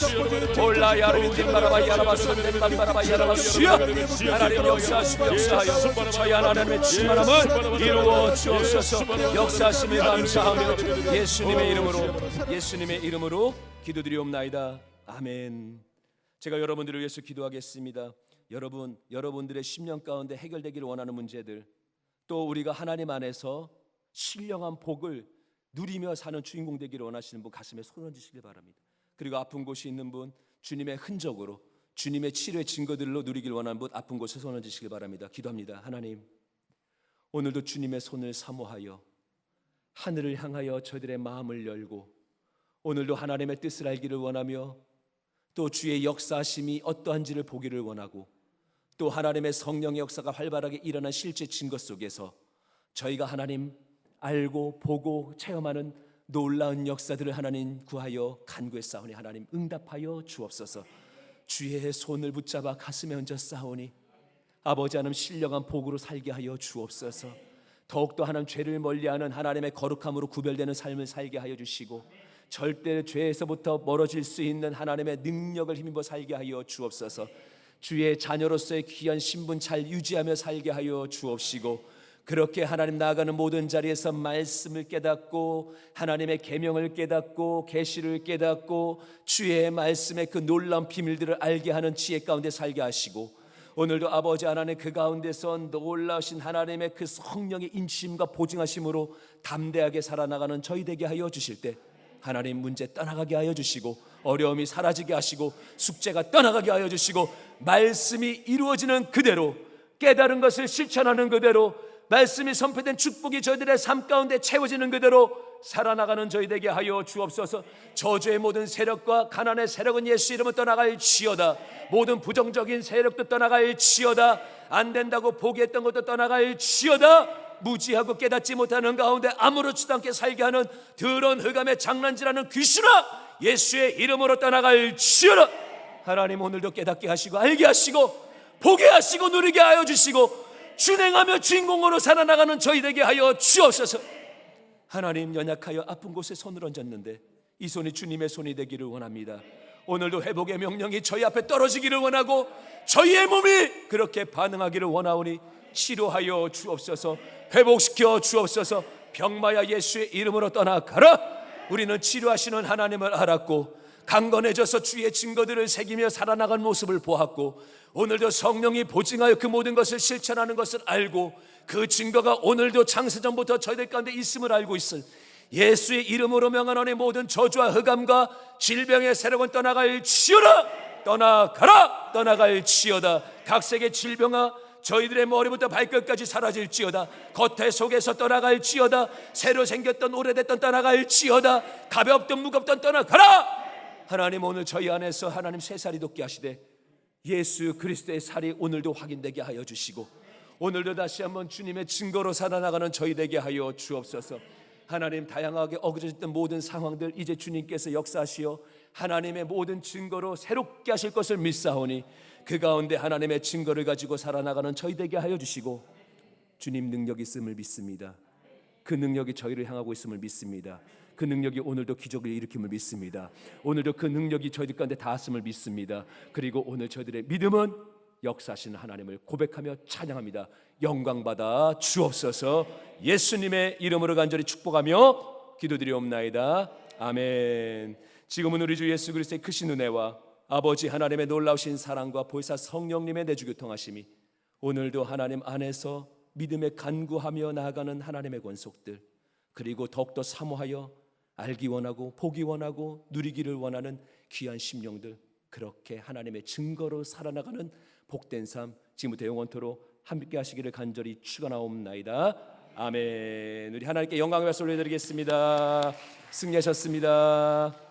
올라 야르빈바라바 야라바 산덴바라바 야라바 시야 하나님 역사하시고 역사하여 저희 하나님의 충만함을 이루어 주옵소서. 역사하심에 감사하며 예수님의 이름으로 기도드리옵나이다. 아멘. 제가 여러분들을 위해서 기도하겠습니다. 여러분들의 10년 가운데 해결되기를 원하는 문제들, 또 우리가 하나님 안에서 신령한 복을 누리며 사는 주인공 되기를 원하시는 분 가슴에 손 얹으시길 바랍니다. 그리고 아픈 곳이 있는 분, 주님의 흔적으로 주님의 치료의 증거들로 누리길 원하는 분 아픈 곳에 손 얹으시길 바랍니다. 기도합니다. 하나님, 오늘도 주님의 손을 사모하여 하늘을 향하여 저희들의 마음을 열고 오늘도 하나님의 뜻을 알기를 원하며 또 주의 역사하심이 어떠한지를 보기를 원하고 또 하나님의 성령의 역사가 활발하게 일어난 실제 증거 속에서 저희가 하나님 알고 보고 체험하는 놀라운 역사들을 하나님 구하여 간구했사오니 하나님 응답하여 주옵소서. 주의 손을 붙잡아 가슴에 얹어 싸우니 아버지 하나님 신령한 복으로 살게 하여 주옵소서. 더욱더 하나님 죄를 멀리하는 하나님의 거룩함으로 구별되는 삶을 살게 하여 주시고 절대 죄에서부터 멀어질 수 있는 하나님의 능력을 힘입어 살게 하여 주옵소서. 주의 자녀로서의 귀한 신분 잘 유지하며 살게 하여 주옵시고 그렇게 하나님 나아가는 모든 자리에서 말씀을 깨닫고 하나님의 계명을 깨닫고 계시를 깨닫고 주의 말씀의 그 놀라운 비밀들을 알게 하는 지혜 가운데 살게 하시고, 오늘도 아버지 하나님 그 가운데서 놀라우신 하나님의 그 성령의 인침과 보증하심으로 담대하게 살아나가는 저희 되게 하여 주실 때, 하나님 문제 떠나가게 하여 주시고 어려움이 사라지게 하시고 숙제가 떠나가게 하여 주시고, 말씀이 이루어지는 그대로 깨달은 것을 실천하는 그대로 말씀이 선포된 축복이 저희들의 삶 가운데 채워지는 그대로 살아나가는 저희 되게 하여 주옵소서. 저주의 모든 세력과 가난의 세력은 예수 이름으로 떠나갈지어다. 모든 부정적인 세력도 떠나갈지어다. 안 된다고 포기했던 것도 떠나갈지어다. 무지하고 깨닫지 못하는 가운데 아무렇지도 않게 살게 하는 더러운 흑암의 장난질하는 귀신아, 예수의 이름으로 떠나갈지어다. 하나님 오늘도 깨닫게 하시고 알게 하시고 보게 하시고 누리게 하여 주시고 준행하며 주인공으로 살아나가는 저희 되게 하여 주옵소서. 하나님, 연약하여 아픈 곳에 손을 얹었는데 이 손이 주님의 손이 되기를 원합니다. 오늘도 회복의 명령이 저희 앞에 떨어지기를 원하고 저희의 몸이 그렇게 반응하기를 원하오니 치료하여 주옵소서. 회복시켜 주옵소서. 병마야 예수의 이름으로 떠나가라. 우리는 치료하시는 하나님을 알았고 강건해져서 주의 증거들을 새기며 살아나간 모습을 보았고, 오늘도 성령이 보증하여 그 모든 것을 실천하는 것을 알고 그 증거가 오늘도 창세전부터 저희들 가운데 있음을 알고 있을 예수의 이름으로 명하노니 모든 저주와 흑암과 질병의 세력은 떠나갈지어다. 떠나가라. 떠나갈지어다. 각색의 질병아 저희들의 머리부터 발끝까지 사라질지어다. 겉에 속에서 떠나갈지어다. 새로 생겼던 오래됐던 떠나갈지어다. 가볍든 무겁든 떠나가라. 하나님, 오늘 저희 안에서 하나님 새 살이 돋게 하시되 예수 그리스도의 살이 오늘도 확인되게 하여 주시고 오늘도 다시 한번 주님의 증거로 살아나가는 저희 되게 하여 주옵소서. 하나님, 다양하게 어그러졌던 모든 상황들 이제 주님께서 역사하시어 하나님의 모든 증거로 새롭게 하실 것을 믿사오니 그 가운데 하나님의 증거를 가지고 살아나가는 저희 되게 하여 주시고, 주님 능력이 있음을 믿습니다. 그 능력이 저희를 향하고 있음을 믿습니다. 그 능력이 오늘도 기적을 일으킴을 믿습니다. 오늘도 그 능력이 저희들 가운데 닿았음을 믿습니다. 그리고 오늘 저희들의 믿음은 역사하시는 하나님을 고백하며 찬양합니다. 영광받아 주옵소서. 예수님의 이름으로 간절히 축복하며 기도드리옵나이다. 아멘. 지금은 우리 주 예수 그리스도의 크신 은혜와 아버지 하나님의 놀라우신 사랑과 보혜사 성령님의 내주 교통하심이 오늘도 하나님 안에서 믿음에 간구하며 나아가는 하나님의 권속들, 그리고 더욱더 사모하여 알기 원하고 보기 원하고 누리기를 원하는 귀한 심령들, 그렇게 하나님의 증거로 살아나가는 복된 삶 지금부터 영원토록 함께 하시기를 간절히 축원하옵나이다. 아멘. 우리 하나님께 영광의 말씀 올려드리겠습니다. 승리하셨습니다.